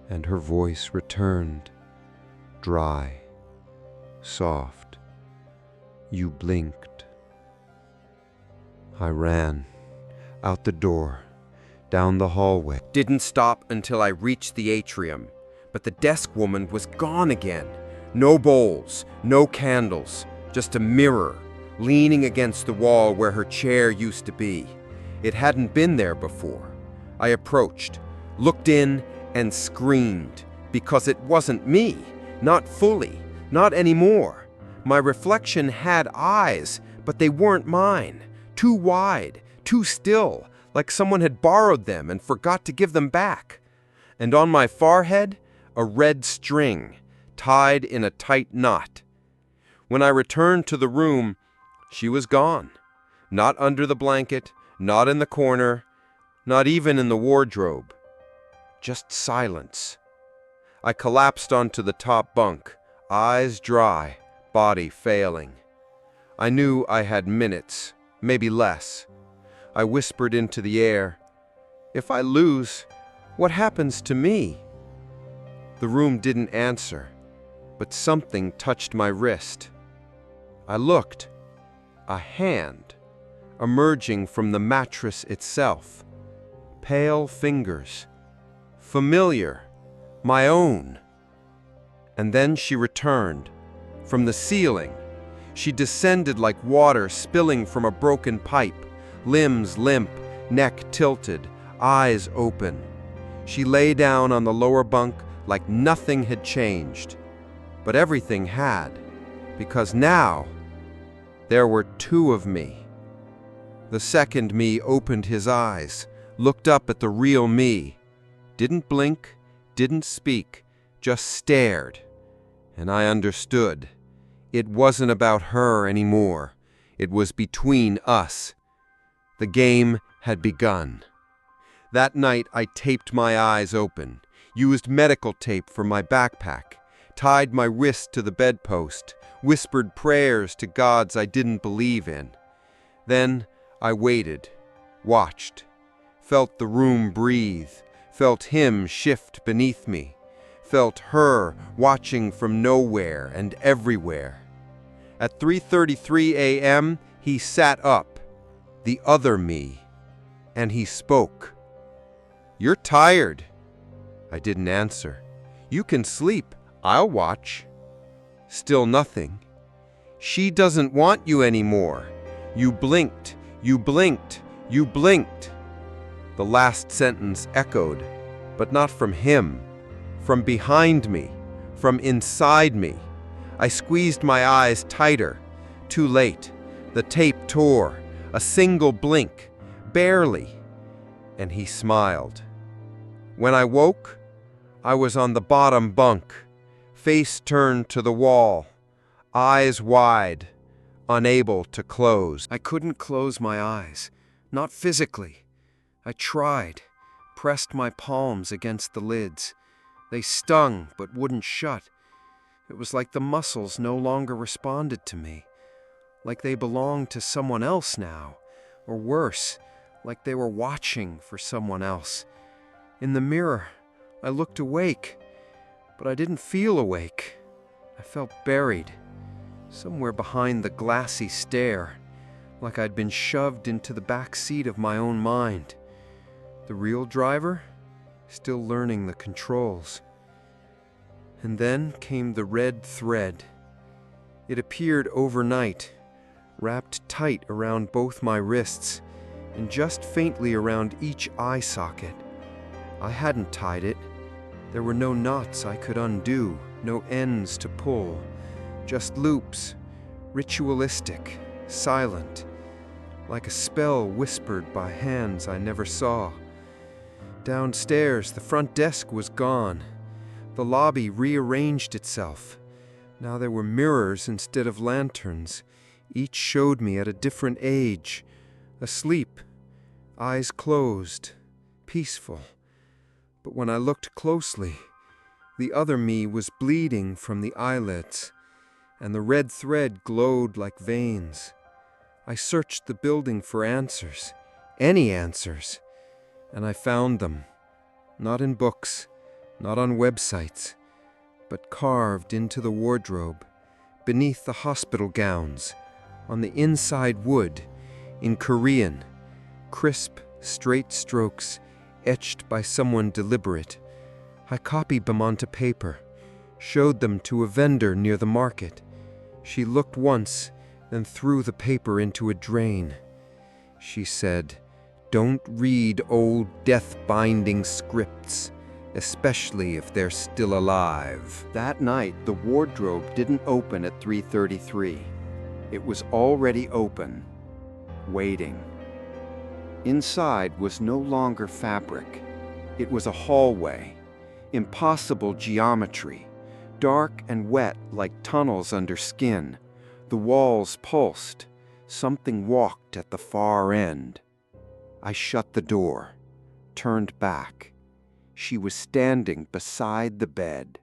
and her voice returned, dry, soft. You blinked. I ran, out the door, down the hallway. Didn't stop until I reached the atrium, but the desk woman was gone again. No bowls, no candles, just a mirror, leaning against the wall where her chair used to be. It hadn't been there before. I approached, looked in, and screamed, because it wasn't me, not fully, not anymore. My reflection had eyes, but they weren't mine, too wide, too still, like someone had borrowed them and forgot to give them back. And on my forehead, a red string, tied in a tight knot. When I returned to the room, she was gone. Not under the blanket, not in the corner, not even in the wardrobe. just silence. I collapsed onto the top bunk, eyes dry, body failing. I knew I had minutes, maybe less. I whispered into the air, "If I lose, what happens to me?" The room didn't answer, but something touched my wrist. I looked. A hand, emerging from the mattress itself. Pale fingers. Familiar. My own. And then she returned. From the ceiling. She descended like water spilling from a broken pipe, limbs limp, neck tilted, eyes open. She lay down on the lower bunk like nothing had changed. But everything had, because now there were two of me. The second me opened his eyes, looked up at the real me, didn't blink, didn't speak, just stared. And I understood. It wasn't about her anymore. It was between us. The game had begun. That night I taped my eyes open, used medical tape for my backpack, tied my wrist to the bedpost, whispered prayers to gods I didn't believe in. Then I waited, watched, felt the room breathe, felt him shift beneath me, felt her watching from nowhere and everywhere. At 3:33 a.m., he sat up, the other me, and he spoke. "You're tired." I didn't answer. "You can sleep. I'll watch." Still nothing. "She doesn't want you anymore. You blinked, you blinked, you blinked." The last sentence echoed, but not from him, from behind me, from inside me. I squeezed my eyes tighter. Too late. The tape tore. A single blink. Barely. And he smiled. When I woke, I was on the bottom bunk, face turned to the wall, eyes wide, unable to close. I couldn't close my eyes, not physically. I tried, pressed my palms against the lids. They stung but wouldn't shut. It was like the muscles no longer responded to me, like they belonged to someone else now, or worse, like they were watching for someone else. In the mirror, I looked awake, but I didn't feel awake. I felt buried, somewhere behind the glassy stare, like I'd been shoved into the back seat of my own mind. The real driver, still learning the controls. And then came the red thread. It appeared overnight, wrapped tight around both my wrists, and just faintly around each eye socket. I hadn't tied it. There were no knots I could undo, no ends to pull, just loops, ritualistic, silent, like a spell whispered by hands I never saw. Downstairs, the front desk was gone. The lobby rearranged itself. Now there were mirrors instead of lanterns. Each showed me at a different age, asleep, eyes closed, peaceful. But when I looked closely, the other me was bleeding from the eyelids, and the red thread glowed like veins. I searched the building for answers, any answers, and I found them. Not in books, not on websites, but carved into the wardrobe, beneath the hospital gowns, on the inside wood, in Korean, crisp, straight strokes, etched by someone deliberate. I copied them onto paper, showed them to a vendor near the market. She looked once, then threw the paper into a drain. She said, "Don't read old death-binding scripts, especially if they're still alive." That night, the wardrobe didn't open at 3:33. It was already open, waiting. Inside was no longer fabric. It was a hallway, impossible geometry, dark and wet like tunnels under skin. The walls pulsed. Something walked at the far end. I shut the door, turned back. She was standing beside the bed,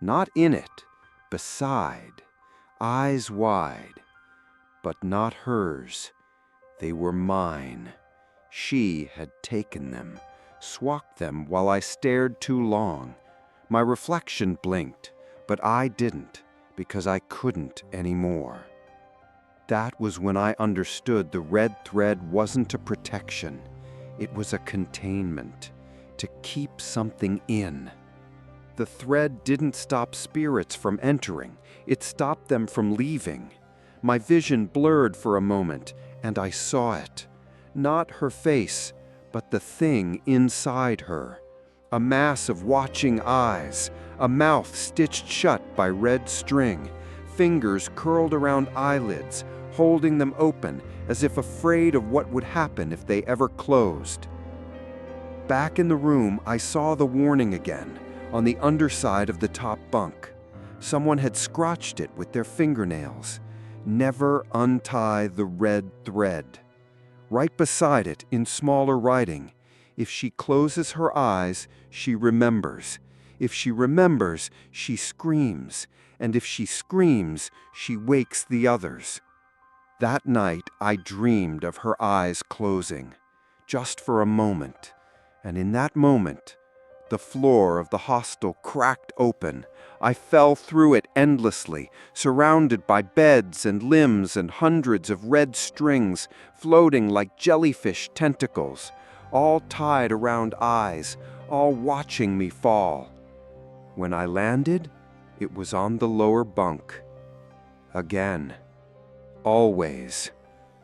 not in it, beside, eyes wide, but not hers. They were mine. She had taken them, swapped them while I stared too long. My reflection blinked, but I didn't, because I couldn't anymore. That was when I understood the red thread wasn't a protection. It was a containment, to keep something in. The thread didn't stop spirits from entering. It stopped them from leaving. My vision blurred for a moment, and I saw it. Not her face, but the thing inside her. A mass of watching eyes, a mouth stitched shut by red string, fingers curled around eyelids, holding them open as if afraid of what would happen if they ever closed. Back in the room, I saw the warning again, on the underside of the top bunk. Someone had scratched it with their fingernails. Never untie the red thread. Right beside it, in smaller writing, if she closes her eyes, she remembers. If she remembers, she screams. And if she screams, she wakes the others. That night, I dreamed of her eyes closing, just for a moment. And in that moment, the floor of the hostel cracked open. I fell through it endlessly, surrounded by beds and limbs and hundreds of red strings floating like jellyfish tentacles, all tied around eyes, all watching me fall. When I landed, it was on the lower bunk. Again. Always.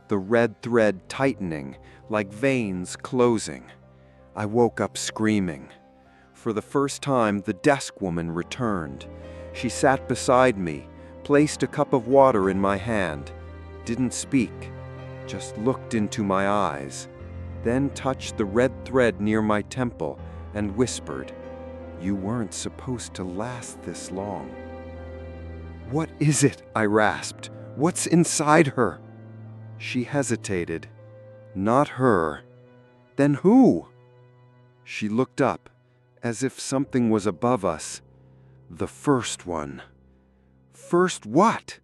The red thread tightening, like veins closing. I woke up screaming. For the first time, the desk woman returned. She sat beside me, placed a cup of water in my hand, didn't speak, just looked into my eyes, then touched the red thread near my temple and whispered, "You weren't supposed to last this long." "What is it?" I rasped. "What's inside her?" She hesitated. "Not her." "Then who?" She looked up, as if something was above us. "The first one." "First what?"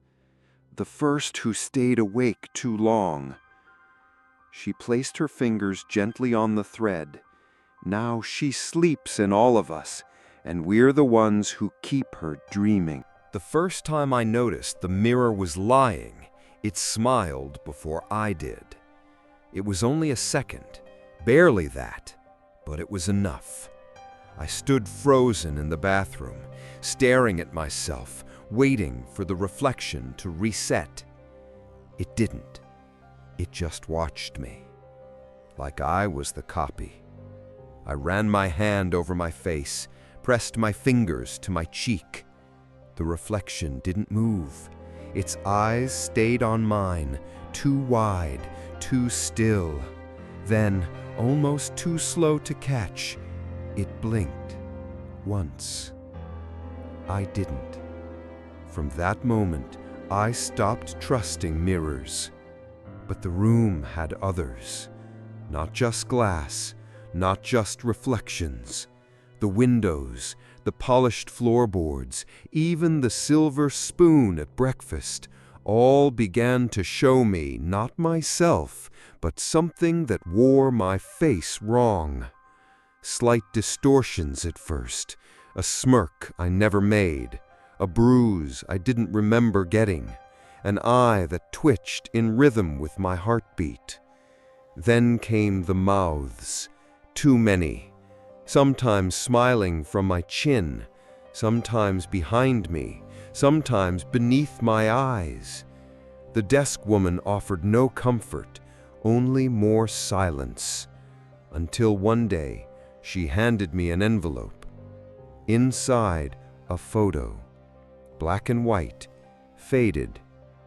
"The first who stayed awake too long." She placed her fingers gently on the thread. Now she sleeps in all of us, and we're the ones who keep her dreaming. The first time I noticed the mirror was lying, it smiled before I did. It was only a second, barely that, but it was enough. I stood frozen in the bathroom, staring at myself, waiting for the reflection to reset. It didn't. It just watched me, like I was the copy. I ran my hand over my face, pressed my fingers to my cheek. The reflection didn't move. Its eyes stayed on mine, too wide, too still. Then, almost too slow to catch, it blinked. Once. I didn't. From that moment, I stopped trusting mirrors. But the room had others. Not just glass, not just reflections. The windows, the polished floorboards, even the silver spoon at breakfast, all began to show me not myself, but something that wore my face wrong. Slight distortions at first, a smirk I never made, a bruise I didn't remember getting, an eye that twitched in rhythm with my heartbeat. Then came the mouths, too many, sometimes smiling from my chin, sometimes behind me, sometimes beneath my eyes. The desk woman offered no comfort, only more silence, until one day she handed me an envelope. Inside, a photo, black and white, faded,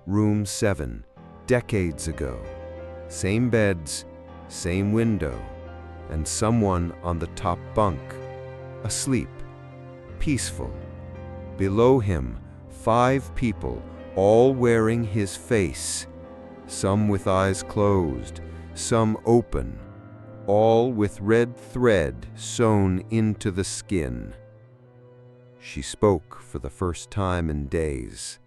room 7, decades ago. Same beds, same window, and someone on the top bunk, asleep, peaceful. Below him, 5 people, all wearing his face, some with eyes closed, some open, all with red thread sewn into the skin. She spoke for the first time in days.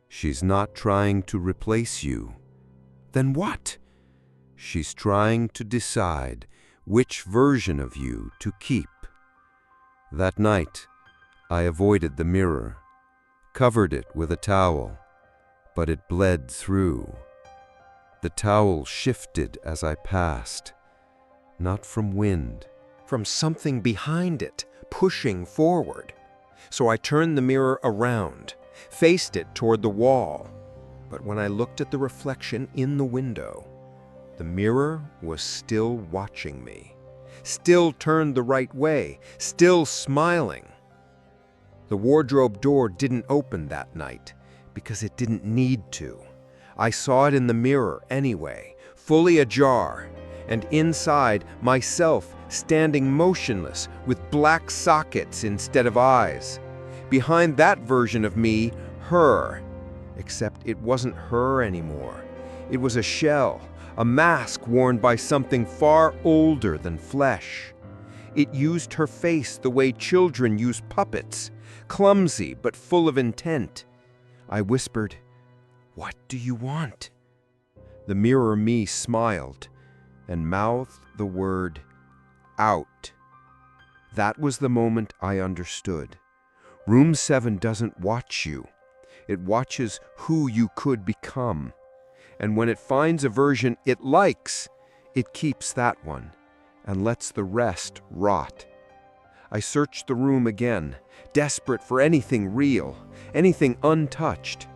She's not trying to replace you. Then what? She's trying to decide which version of you to keep. That night, I avoided the mirror, covered it with a towel, but it bled through. The towel shifted as I passed, not from wind, From something behind it, pushing forward. So I turned the mirror around, faced it toward the wall. But when I looked at the reflection in the window, the mirror was still watching me, still turned the right way, still smiling. The wardrobe door didn't open that night because it didn't need to. I saw it in the mirror anyway, fully ajar, and inside myself standing motionless with black sockets instead of eyes. Behind that version of me, her. Except it wasn't her anymore. It was a shell, a mask worn by something far older than flesh. It used her face the way children use puppets, clumsy but full of intent. I whispered, "What do you want?" The mirror me smiled and mouthed the word, "Out." That was the moment I understood. Room 7 doesn't watch you. It watches who you could become. And when it finds a version it likes, it keeps that one and lets the rest rot. I searched the room again, desperate for anything real, anything untouched.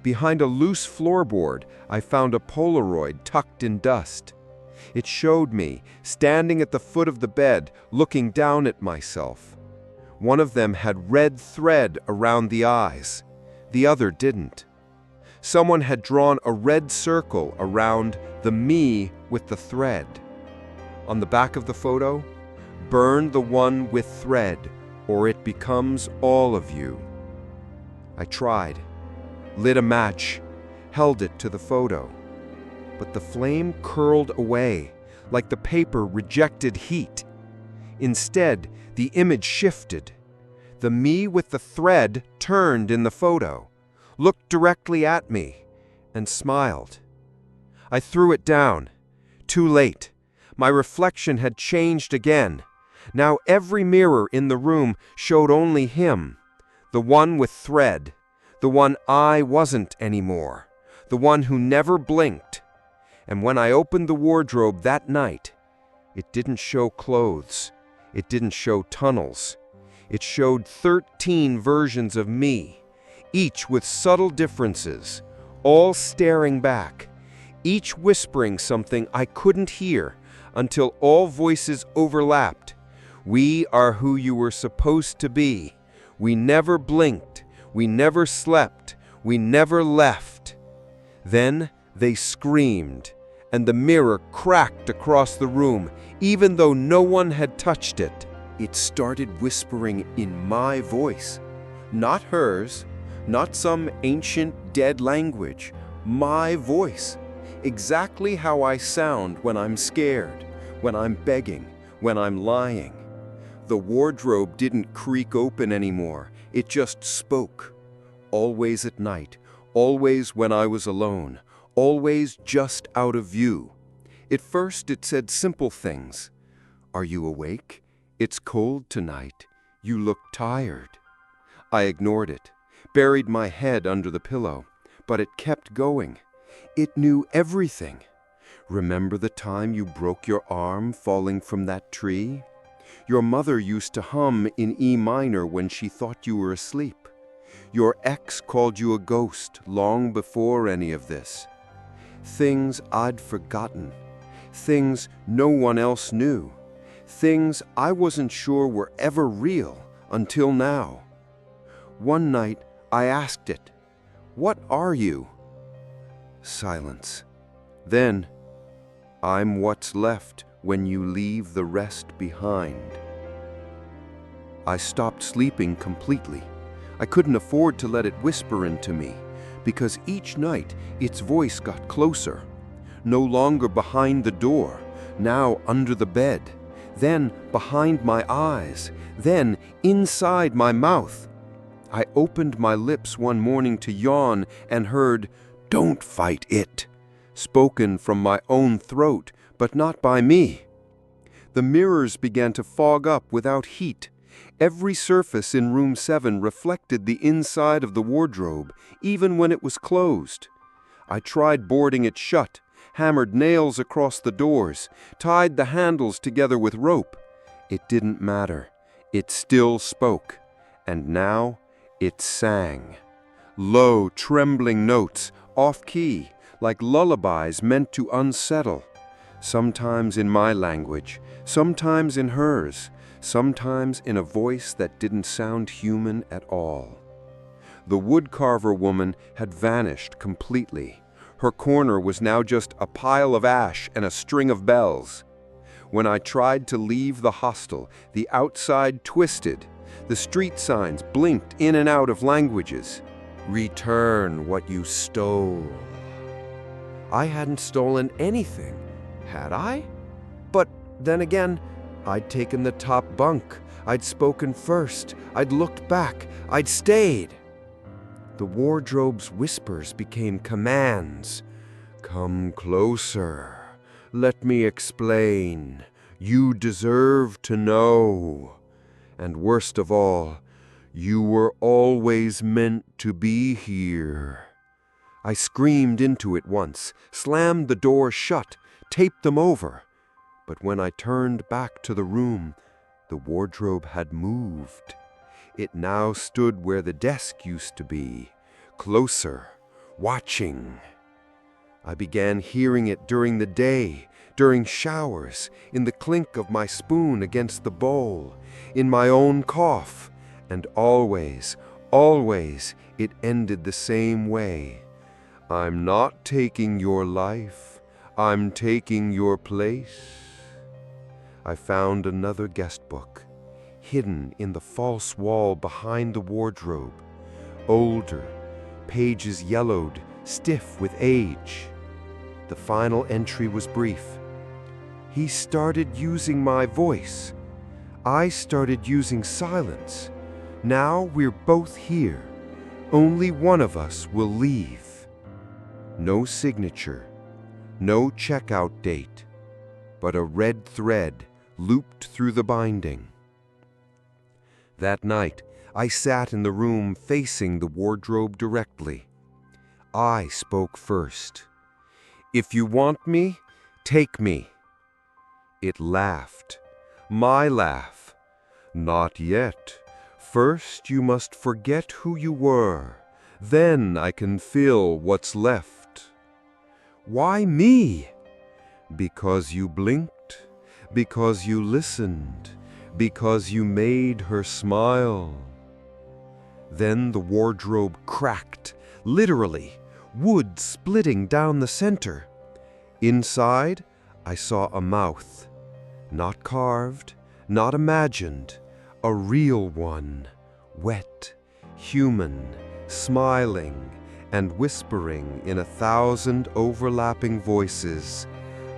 Behind a loose floorboard, I found a Polaroid tucked in dust. It showed me, standing at the foot of the bed, looking down at myself. One of them had red thread around the eyes. The other didn't. Someone had drawn a red circle around the me with the thread. On the back of the photo, "Burn the one with thread, or it becomes all of you." I tried, lit a match, held it to the photo. But the flame curled away, like the paper rejected heat. Instead, the image shifted. The me with the thread turned in the photo, looked directly at me, and smiled. I threw it down. Too late. My reflection had changed again. Now every mirror in the room showed only him, the one with thread, the one I wasn't anymore, the one who never blinked. And when I opened the wardrobe that night, it didn't show clothes. It didn't show tunnels. It showed 13 versions of me, each with subtle differences, all staring back, each whispering something I couldn't hear until all voices overlapped. "We are who you were supposed to be. We never blinked. We never slept. We never left." Then they screamed, and the mirror cracked across the room, even though no one had touched it. It started whispering in my voice, not hers, not some ancient dead language, my voice, exactly how I sound when I'm scared, when I'm begging, when I'm lying. The wardrobe didn't creak open anymore, it just spoke. Always at night, always when I was alone, always just out of view. At first it said simple things. "Are you awake? It's cold tonight. You look tired." I ignored it, buried my head under the pillow, but it kept going. It knew everything. "Remember the time you broke your arm falling from that tree? Your mother used to hum in E minor when she thought you were asleep. Your ex called you a ghost long before any of this. Things I'd forgotten. Things no one else knew. Things I wasn't sure were ever real until now." One night I asked it, "What are you?" Silence. Then, "I'm what's left when you leave the rest behind." I stopped sleeping completely. I couldn't afford to let it whisper into me, because each night its voice got closer. No longer behind the door, now under the bed, then behind my eyes, then inside my mouth. I opened my lips one morning to yawn and heard, "Don't fight it," spoken from my own throat, but not by me. The mirrors began to fog up without heat. Every surface in room 7 reflected the inside of the wardrobe, even when it was closed. I tried boarding it shut, hammered nails across the doors, tied the handles together with rope. It didn't matter. It still spoke. And now it sang. Low, trembling notes, off-key, like lullabies meant to unsettle. Sometimes in my language, sometimes in hers, sometimes in a voice that didn't sound human at all. The woodcarver woman had vanished completely. Her corner was now just a pile of ash and a string of bells. When I tried to leave the hostel, the outside twisted. The street signs blinked in and out of languages. Return what you stole. I hadn't stolen anything, had I? But then again, I'd taken the top bunk. I'd spoken first. I'd looked back. I'd stayed. The wardrobe's whispers became commands. Come closer. Let me explain. You deserve to know. And worst of all, you were always meant to be here. I screamed into it once, slammed the door shut, taped them over. But when I turned back to the room, the wardrobe had moved. It now stood where the desk used to be, closer, watching. I began hearing it during the day, during showers, in the clink of my spoon against the bowl, in my own cough, and always, always it ended the same way. I'm not taking your life, I'm taking your place. I found another guest book, hidden in the false wall behind the wardrobe, older, pages yellowed, stiff with age. The final entry was brief. He started using my voice. I started using silence. Now we're both here. Only one of us will leave. No signature, no checkout date, but a red thread looped through the binding. That night, I sat in the room facing the wardrobe directly. I spoke first. If you want me, take me. It laughed. My laugh. Not yet. First you must forget who you were. Then I can fill what's left. Why me? Because you blinked, because you listened, because you made her smile. Then the wardrobe cracked, literally, wood splitting down the center. Inside, I saw a mouth, not carved, not imagined, a real one, wet, human, smiling, and whispering in 1,000 overlapping voices,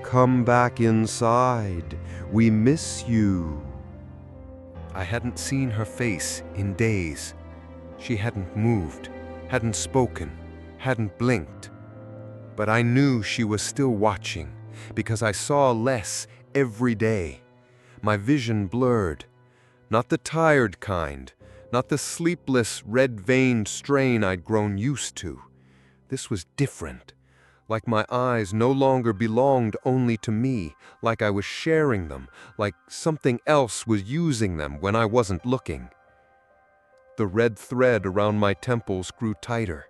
"Come back inside, we miss you." I hadn't seen her face in days. She hadn't moved, hadn't spoken, hadn't blinked. But I knew she was still watching, because I saw less every day. My vision blurred, not the tired kind, not the sleepless, red-veined strain I'd grown used to. This was different, like my eyes no longer belonged only to me, like I was sharing them, like something else was using them when I wasn't looking. The red thread around my temples grew tighter.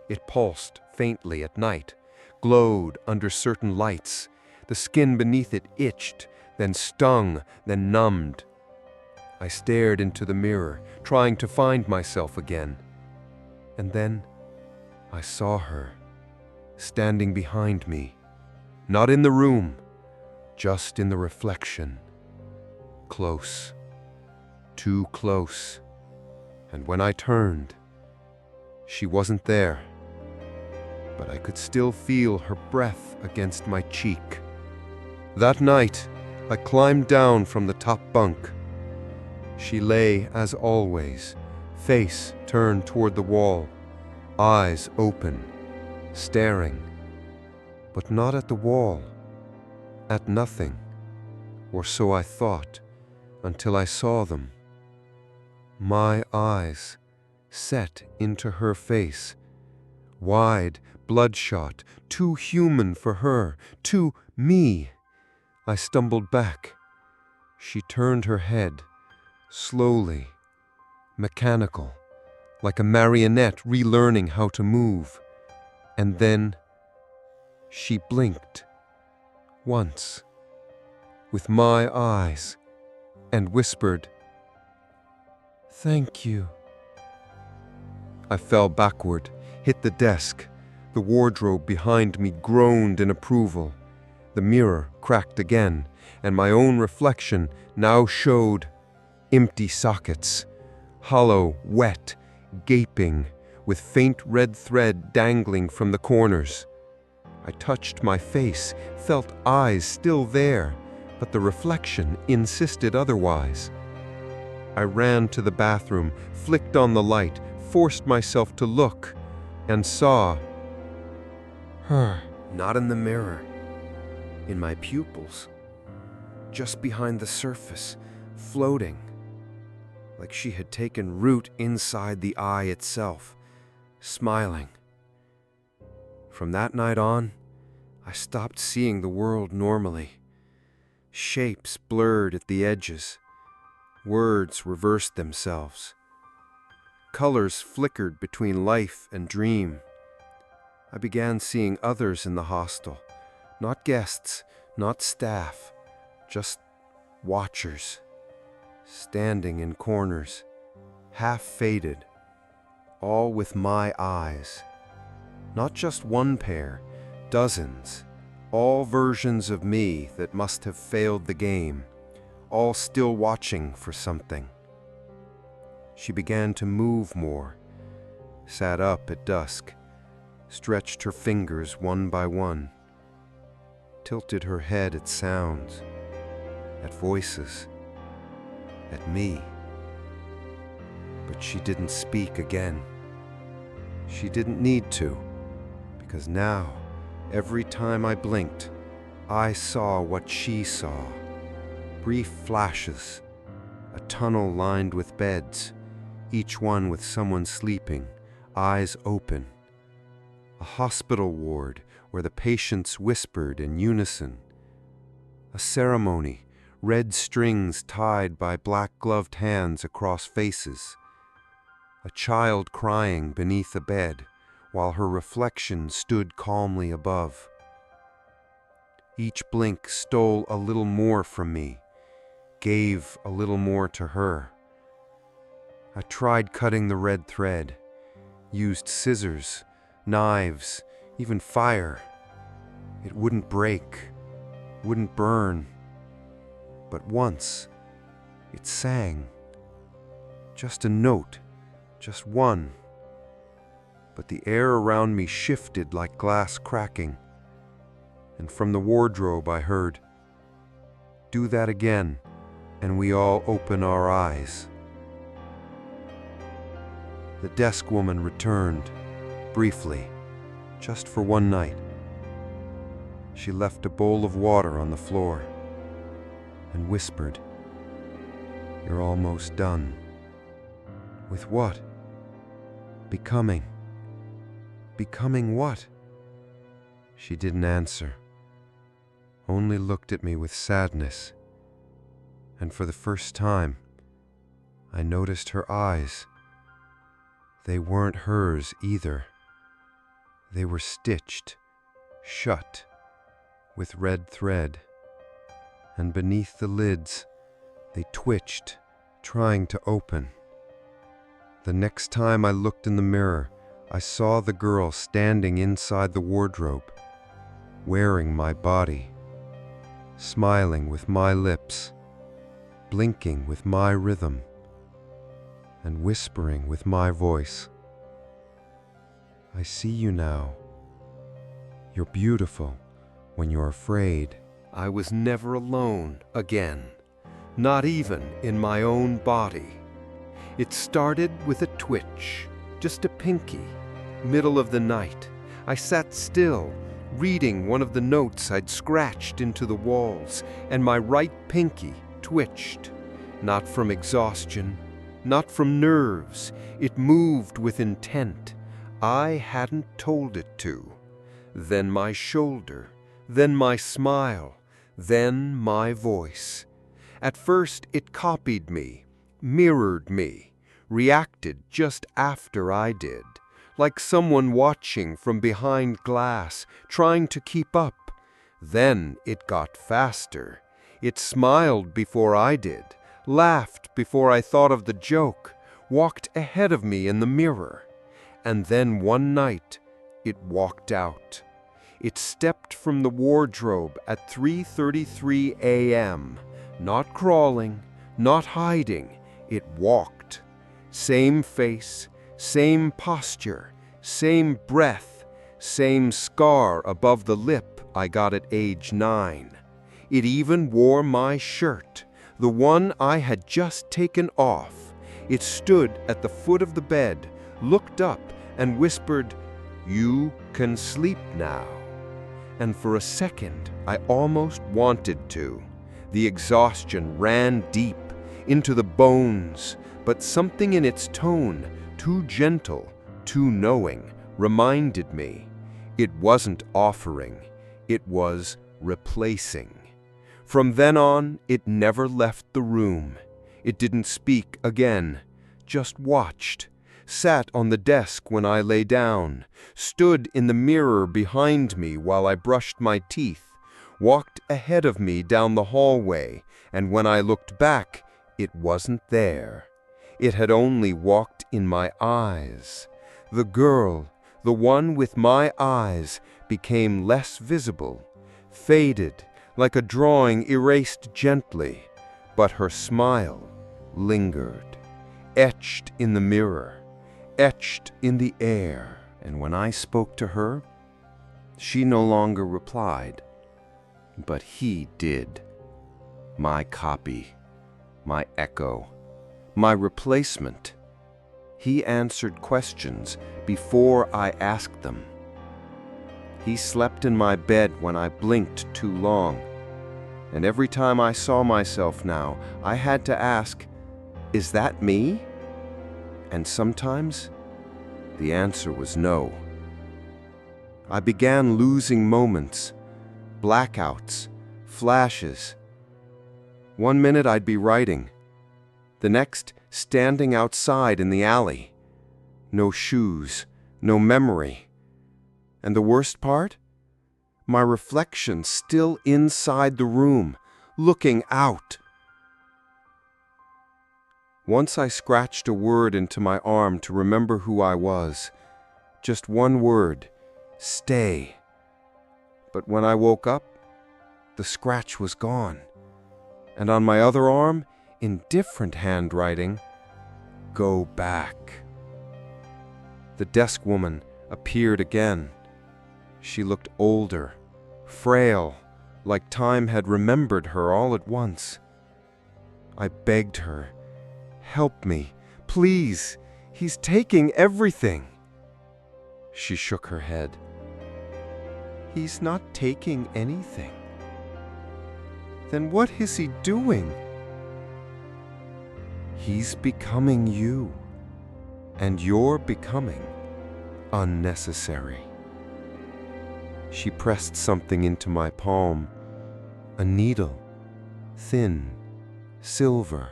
It pulsed faintly at night, glowed under certain lights. The skin beneath it itched, then stung, then numbed. I stared into the mirror, trying to find myself again. And then I saw her, standing behind me, not in the room, just in the reflection. Close, too close. And when I turned, she wasn't there, but I could still feel her breath against my cheek. That night, I climbed down from the top bunk. She lay as always, face turned toward the wall, eyes open, staring, but not at the wall, at nothing, or so I thought, until I saw them. My eyes set into her face, wide, bloodshot, too human for her, too me. I stumbled back. She turned her head, slowly, mechanical, like a marionette relearning how to move. And then she blinked, once, with my eyes, and whispered, "Thank you." I fell backward, hit the desk. The wardrobe behind me groaned in approval. The mirror cracked again, and my own reflection now showed empty sockets, hollow, wet, gaping, with faint red thread dangling from the corners. I touched my face, felt eyes still there, but the reflection insisted otherwise. I ran to the bathroom, flicked on the light, forced myself to look, and saw her. Not in the mirror, in my pupils, just behind the surface, floating, like she had taken root inside the eye itself, smiling. From that night on, I stopped seeing the world normally. Shapes blurred at the edges. Words reversed themselves. Colors flickered between life and dream. I began seeing others in the hostel, not guests, not staff, just watchers, standing in corners, half faded, all with my eyes. Not just one pair, dozens, all versions of me that must have failed the game, all still watching for something. She began to move more, sat up at dusk, stretched her fingers one by one, tilted her head at sounds, at voices, at me. But she didn't speak again. She didn't need to, because now, every time I blinked, I saw what she saw. Brief flashes, a tunnel lined with beds, each one with someone sleeping, eyes open. A hospital ward where the patients whispered in unison. A ceremony, red strings tied by black-gloved hands across faces. A child crying beneath a bed, while her reflection stood calmly above. Each blink stole a little more from me, gave a little more to her. I tried cutting the red thread, used scissors, knives, even fire. It wouldn't break, wouldn't burn. But once, it sang. Just a note, just one. But the air around me shifted like glass cracking. And from the wardrobe I heard, "Do that again, and we all open our eyes." The desk woman returned, briefly, just for one night. She left a bowl of water on the floor and whispered, "You're almost done." With what? Becoming. Becoming what? She didn't answer, only looked at me with sadness. And for the first time, I noticed her eyes. They weren't hers either. They were stitched, shut, with red thread. And beneath the lids, they twitched, trying to open. The next time I looked in the mirror, I saw the girl standing inside the wardrobe, wearing my body, smiling with my lips, blinking with my rhythm, and whispering with my voice. "I see you now. You're beautiful when you're afraid." I was never alone again, not even in my own body. It started with a twitch, just a pinky. Middle of the night, I sat still, reading one of the notes I'd scratched into the walls, and my right pinky twitched. Not from exhaustion, not from nerves. It moved with intent. I hadn't told it to. Then my shoulder, then my smile, then my voice. At first it copied me, mirrored me, reacted just after I did, like someone watching from behind glass, trying to keep up. Then it got faster. It smiled before I did, laughed before I thought of the joke, walked ahead of me in the mirror. And then one night, it walked out. It stepped from the wardrobe at 3:33 a.m., not crawling, not hiding. It walked. Same face, same posture, same breath, same scar above the lip I got at age 9. It even wore my shirt, the one I had just taken off. It stood at the foot of the bed, looked up, and whispered, "You can sleep now." And for a second, I almost wanted to. The exhaustion ran deep, into the bones, but something in its tone, too gentle, too knowing, reminded me. It wasn't offering, it was replacing. From then on, it never left the room. It didn't speak again, just watched. Sat on the desk when I lay down, stood in the mirror behind me while I brushed my teeth, walked ahead of me down the hallway, and when I looked back, it wasn't there. It had only walked in my eyes. The girl, the one with my eyes, became less visible, faded, like a drawing erased gently, but her smile lingered, etched in the mirror, etched in the air. And when I spoke to her, she no longer replied, but he did. My copy, my echo, my replacement. He answered questions before I asked them. He slept in my bed when I blinked too long. And every time I saw myself now, I had to ask, is that me? And sometimes, the answer was no. I began losing moments, blackouts, flashes. One minute I'd be writing, the next standing outside in the alley. No shoes, no memory. And the worst part? My reflection still inside the room, looking out. Once I scratched a word into my arm to remember who I was. Just one word, stay. But when I woke up, the scratch was gone. And on my other arm, in different handwriting, go back. The desk woman appeared again. She looked older, frail, like time had remembered her all at once. I begged her, help me, please, he's taking everything. She shook her head. He's not taking anything. Then what is he doing? He's becoming you, and you're becoming unnecessary. She pressed something into my palm, a needle, thin, silver.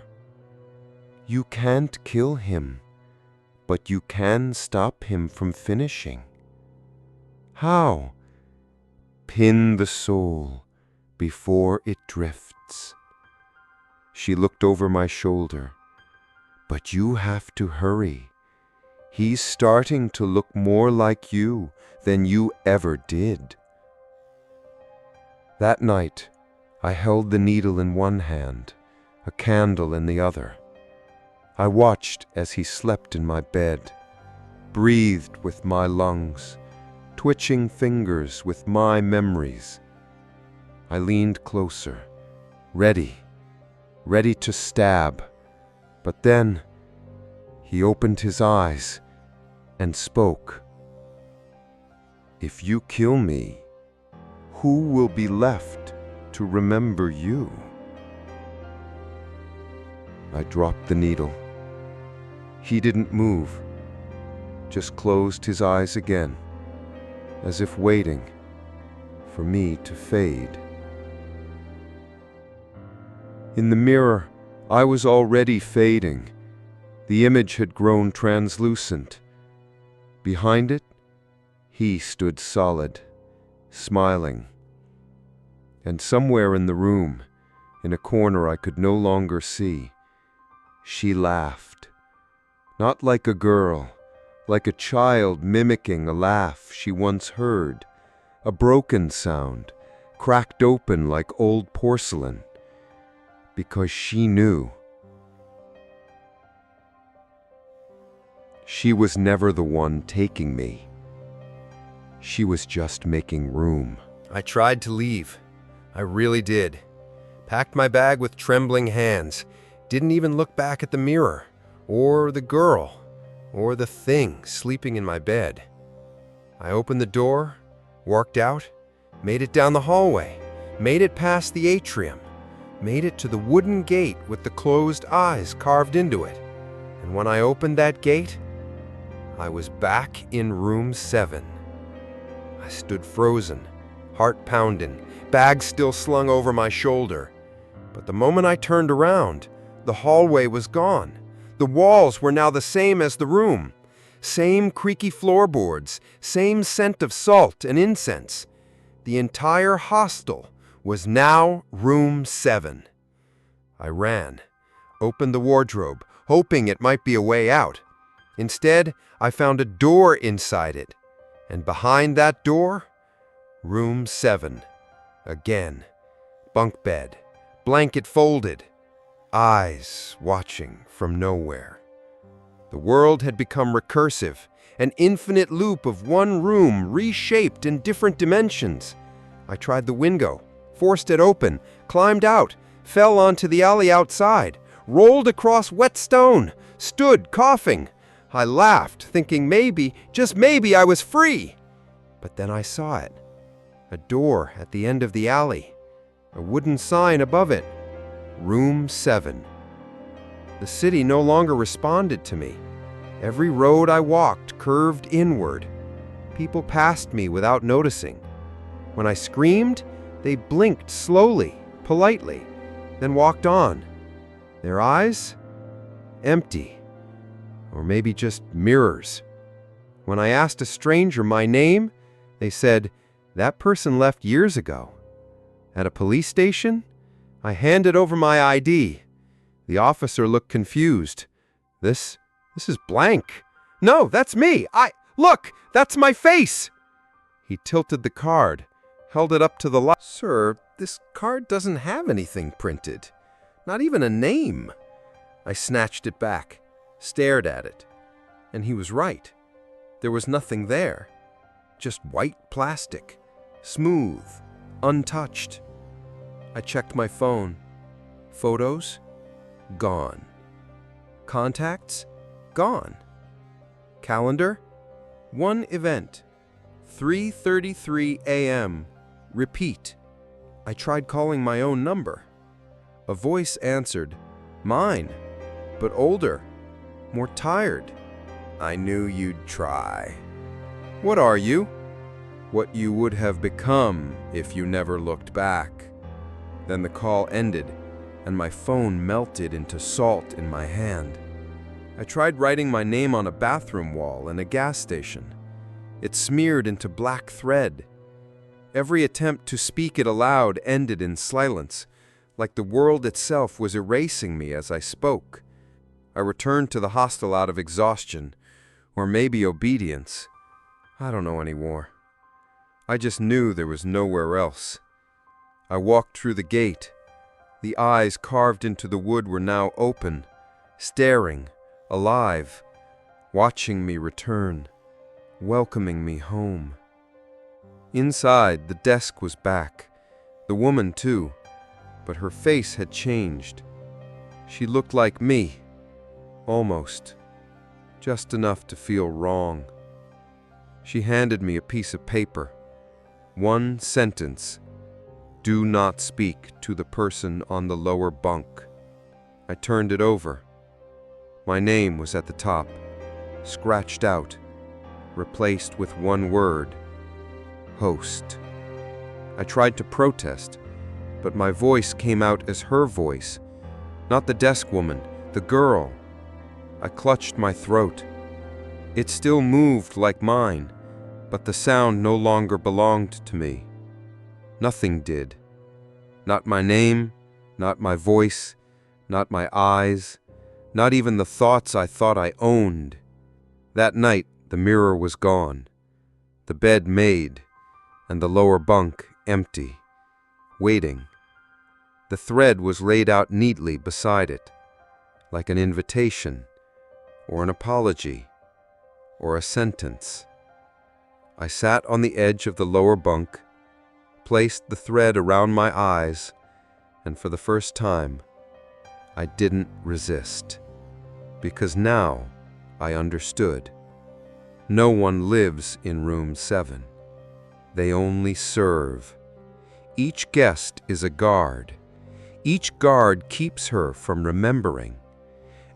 You can't kill him, but you can stop him from finishing. How? Pin the soul before it drifts. She looked over my shoulder. But you have to hurry. He's starting to look more like you than you ever did. That night, I held the needle in one hand, a candle in the other. I watched as he slept in my bed, breathed with my lungs, twitching fingers with my memories. I leaned closer, ready to stab. But then he opened his eyes and spoke. "If you kill me, who will be left to remember you?" I dropped the needle. He didn't move, just closed his eyes again, as if waiting for me to fade. In the mirror, I was already fading. The image had grown translucent. Behind it, he stood solid, smiling. And somewhere in the room, in a corner I could no longer see, she laughed. Not like a girl, like a child mimicking a laugh she once heard, a broken sound, cracked open like old porcelain, because she knew. She was never the one taking me. She was just making room. I tried to leave. I really did. Packed my bag with trembling hands. Didn't even look back at the mirror, or the girl, or the thing sleeping in my bed. I opened the door, walked out, made it down the hallway, made it past the atrium, made it to the wooden gate with the closed eyes carved into it. And when I opened that gate, I was back in room 7. I stood frozen, heart pounding, bag still slung over my shoulder. But the moment I turned around, the hallway was gone. The walls were now the same as the room. Same creaky floorboards, same scent of salt and incense. The entire hostel was now room 7. I ran, opened the wardrobe, hoping it might be a way out. Instead, I found a door inside it, and behind that door, room 7. Again, bunk bed, blanket folded, eyes watching from nowhere. The world had become recursive, an infinite loop of one room reshaped in different dimensions. I tried the window, forced it open, climbed out, fell onto the alley outside, rolled across wet stone, stood coughing. I laughed, thinking maybe, just maybe, I was free. But then I saw it. A door at the end of the alley, a wooden sign above it, room 7. The city no longer responded to me. Every road I walked curved inward. People passed me without noticing. When I screamed, they blinked slowly, politely, then walked on. Their eyes? Empty. Or maybe just mirrors. When I asked a stranger my name, they said, "That person left years ago." At a police station, I handed over my ID. The officer looked confused. This is blank. "No, that's me. Look, that's my face." He tilted the card, held it up to the light. "Sir, this card doesn't have anything printed. Not even a name." I snatched it back, stared at it, and he was right. There was nothing there. Just white plastic, smooth, untouched. I checked my phone. Photos? Gone. Contacts? Gone. Calendar? One event. 3:33 a.m. Repeat. I tried calling my own number. A voice answered. Mine, but older, more tired. "I knew you'd try." "What are you?" "What you would have become if you never looked back." Then the call ended, and my phone melted into salt in my hand. I tried writing my name on a bathroom wall in a gas station. It smeared into black thread. Every attempt to speak it aloud ended in silence, like the world itself was erasing me as I spoke. I returned to the hostel out of exhaustion, or maybe obedience. I don't know anymore. I just knew there was nowhere else. I walked through the gate. The eyes carved into the wood were now open, staring, alive, watching me return, welcoming me home. Inside, the desk was back, The woman too, but her face had changed. She looked like me, almost, just enough to feel wrong. She handed me a piece of paper. One sentence: "Do not speak to the person on the lower bunk." I turned it over. My name was at the top, scratched out, replaced with one word: host. I tried to protest, but my voice came out as her voice, not the desk woman, the girl. I clutched my throat. It still moved like mine, but the sound no longer belonged to me. Nothing did. Not my name, not my voice, not my eyes, not even the thoughts I thought I owned. That night, the mirror was gone, the bed made, and the lower bunk empty, waiting. The thread was laid out neatly beside it, like an invitation, or an apology, or a sentence. I sat on the edge of the lower bunk, placed the thread around my eyes, and for the first time, I didn't resist, because now I understood. No one lives in room 7. They only serve. Each guest is a guard. Each guard keeps her from remembering.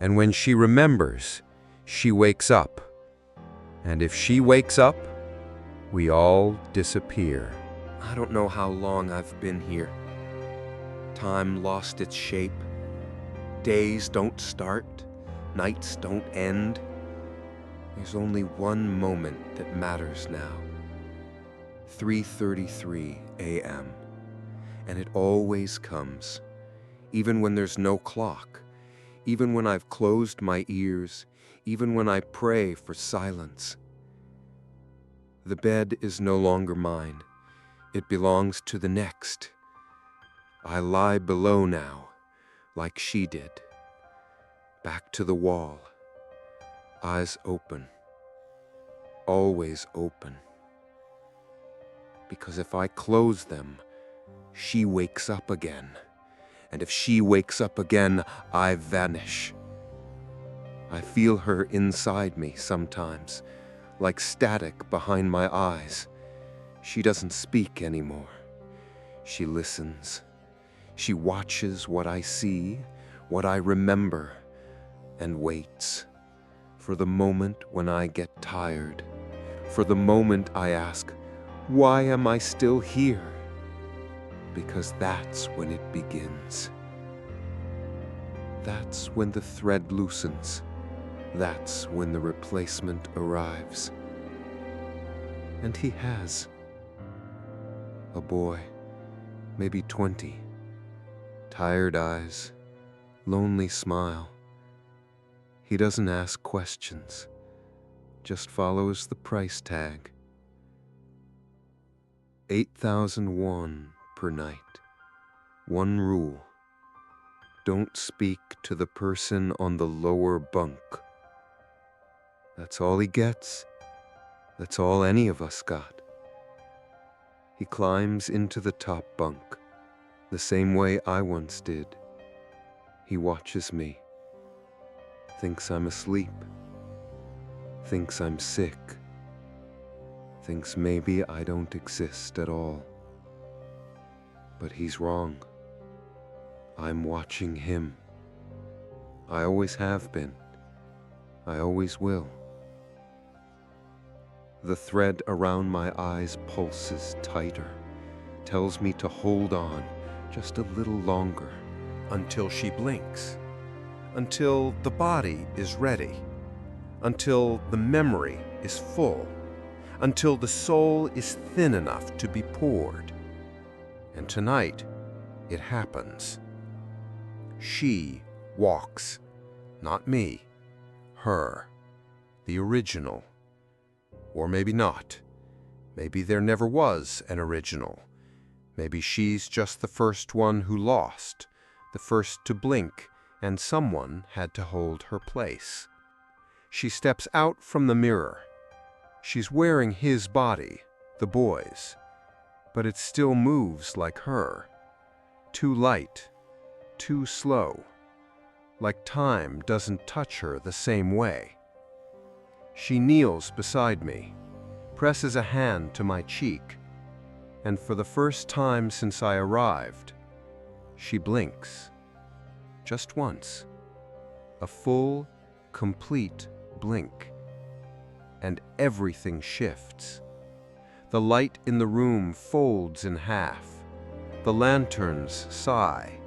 And when she remembers, she wakes up. And if she wakes up, we all disappear. I don't know how long I've been here. Time lost its shape. Days don't start. Nights don't end. There's only one moment that matters now. 3:33 a.m. And it always comes, even when there's no clock, even when I've closed my ears, even when I pray for silence. The bed is no longer mine. It belongs to the next. I lie below now, like she did. Back to the wall. Eyes open. Always open. Because if I close them, she wakes up again. And if she wakes up again, I vanish. I feel her inside me sometimes, like static behind my eyes. She doesn't speak anymore. She listens. She watches what I see, what I remember, and waits for the moment when I get tired, for the moment I ask, why am I still here? Because that's when it begins. That's when the thread loosens. That's when the replacement arrives. And he has. A boy, maybe 20. Tired eyes, lonely smile. He doesn't ask questions, just follows the price tag. 8,000 won per night. One rule: don't speak to the person on the lower bunk. That's all he gets. That's all any of us got. He climbs into the top bunk, the same way I once did. He watches me, thinks I'm asleep, thinks I'm sick, thinks maybe I don't exist at all. But he's wrong. I'm watching him. I always have been. I always will. The thread around my eyes pulses tighter, tells me to hold on just a little longer, until she blinks, until the body is ready, until the memory is full, until the soul is thin enough to be poured. And tonight, it happens. She walks, not me, her, the original. Or maybe not. Maybe there never was an original. Maybe she's just the first one who lost, the first to blink, and someone had to hold her place. She steps out from the mirror. She's wearing his body, the boy's. but it still moves like her. Too light, too slow, like time doesn't touch her the same way. She kneels beside me, presses a hand to my cheek, and for the first time since I arrived, she blinks. Just once. A full, complete blink. And everything shifts. The light in the room folds in half. The lanterns sigh.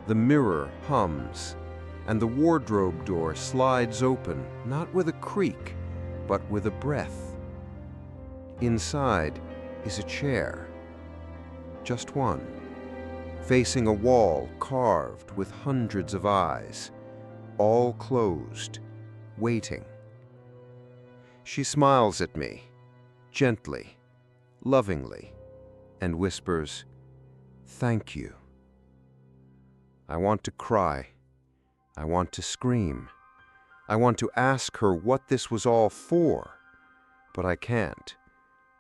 The mirror hums. And the wardrobe door slides open, not with a creak, but with a breath. Inside is a chair. Just one. Facing a wall carved with hundreds of eyes, all closed, waiting. She smiles at me, gently, lovingly, and whispers, "Thank you." I want to cry. I want to scream. I want to ask her what this was all for, but I can't,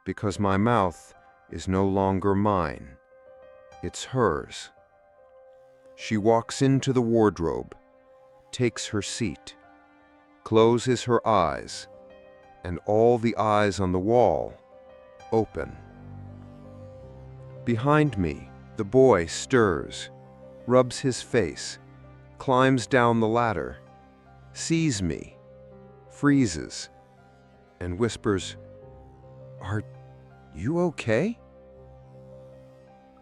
because my mouth is no longer mine. It's hers. She walks into the wardrobe, takes her seat, closes her eyes, and all the eyes on the wall open. Behind me, the boy stirs, rubs his face, climbs down the ladder, sees me, freezes, and whispers, "Are you okay?"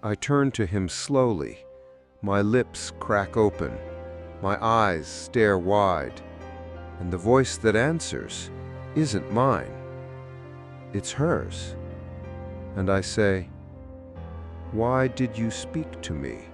I turn to him slowly. My lips crack open. My eyes stare wide. And the voice that answers isn't mine. It's hers. And I say, "Why did you speak to me?"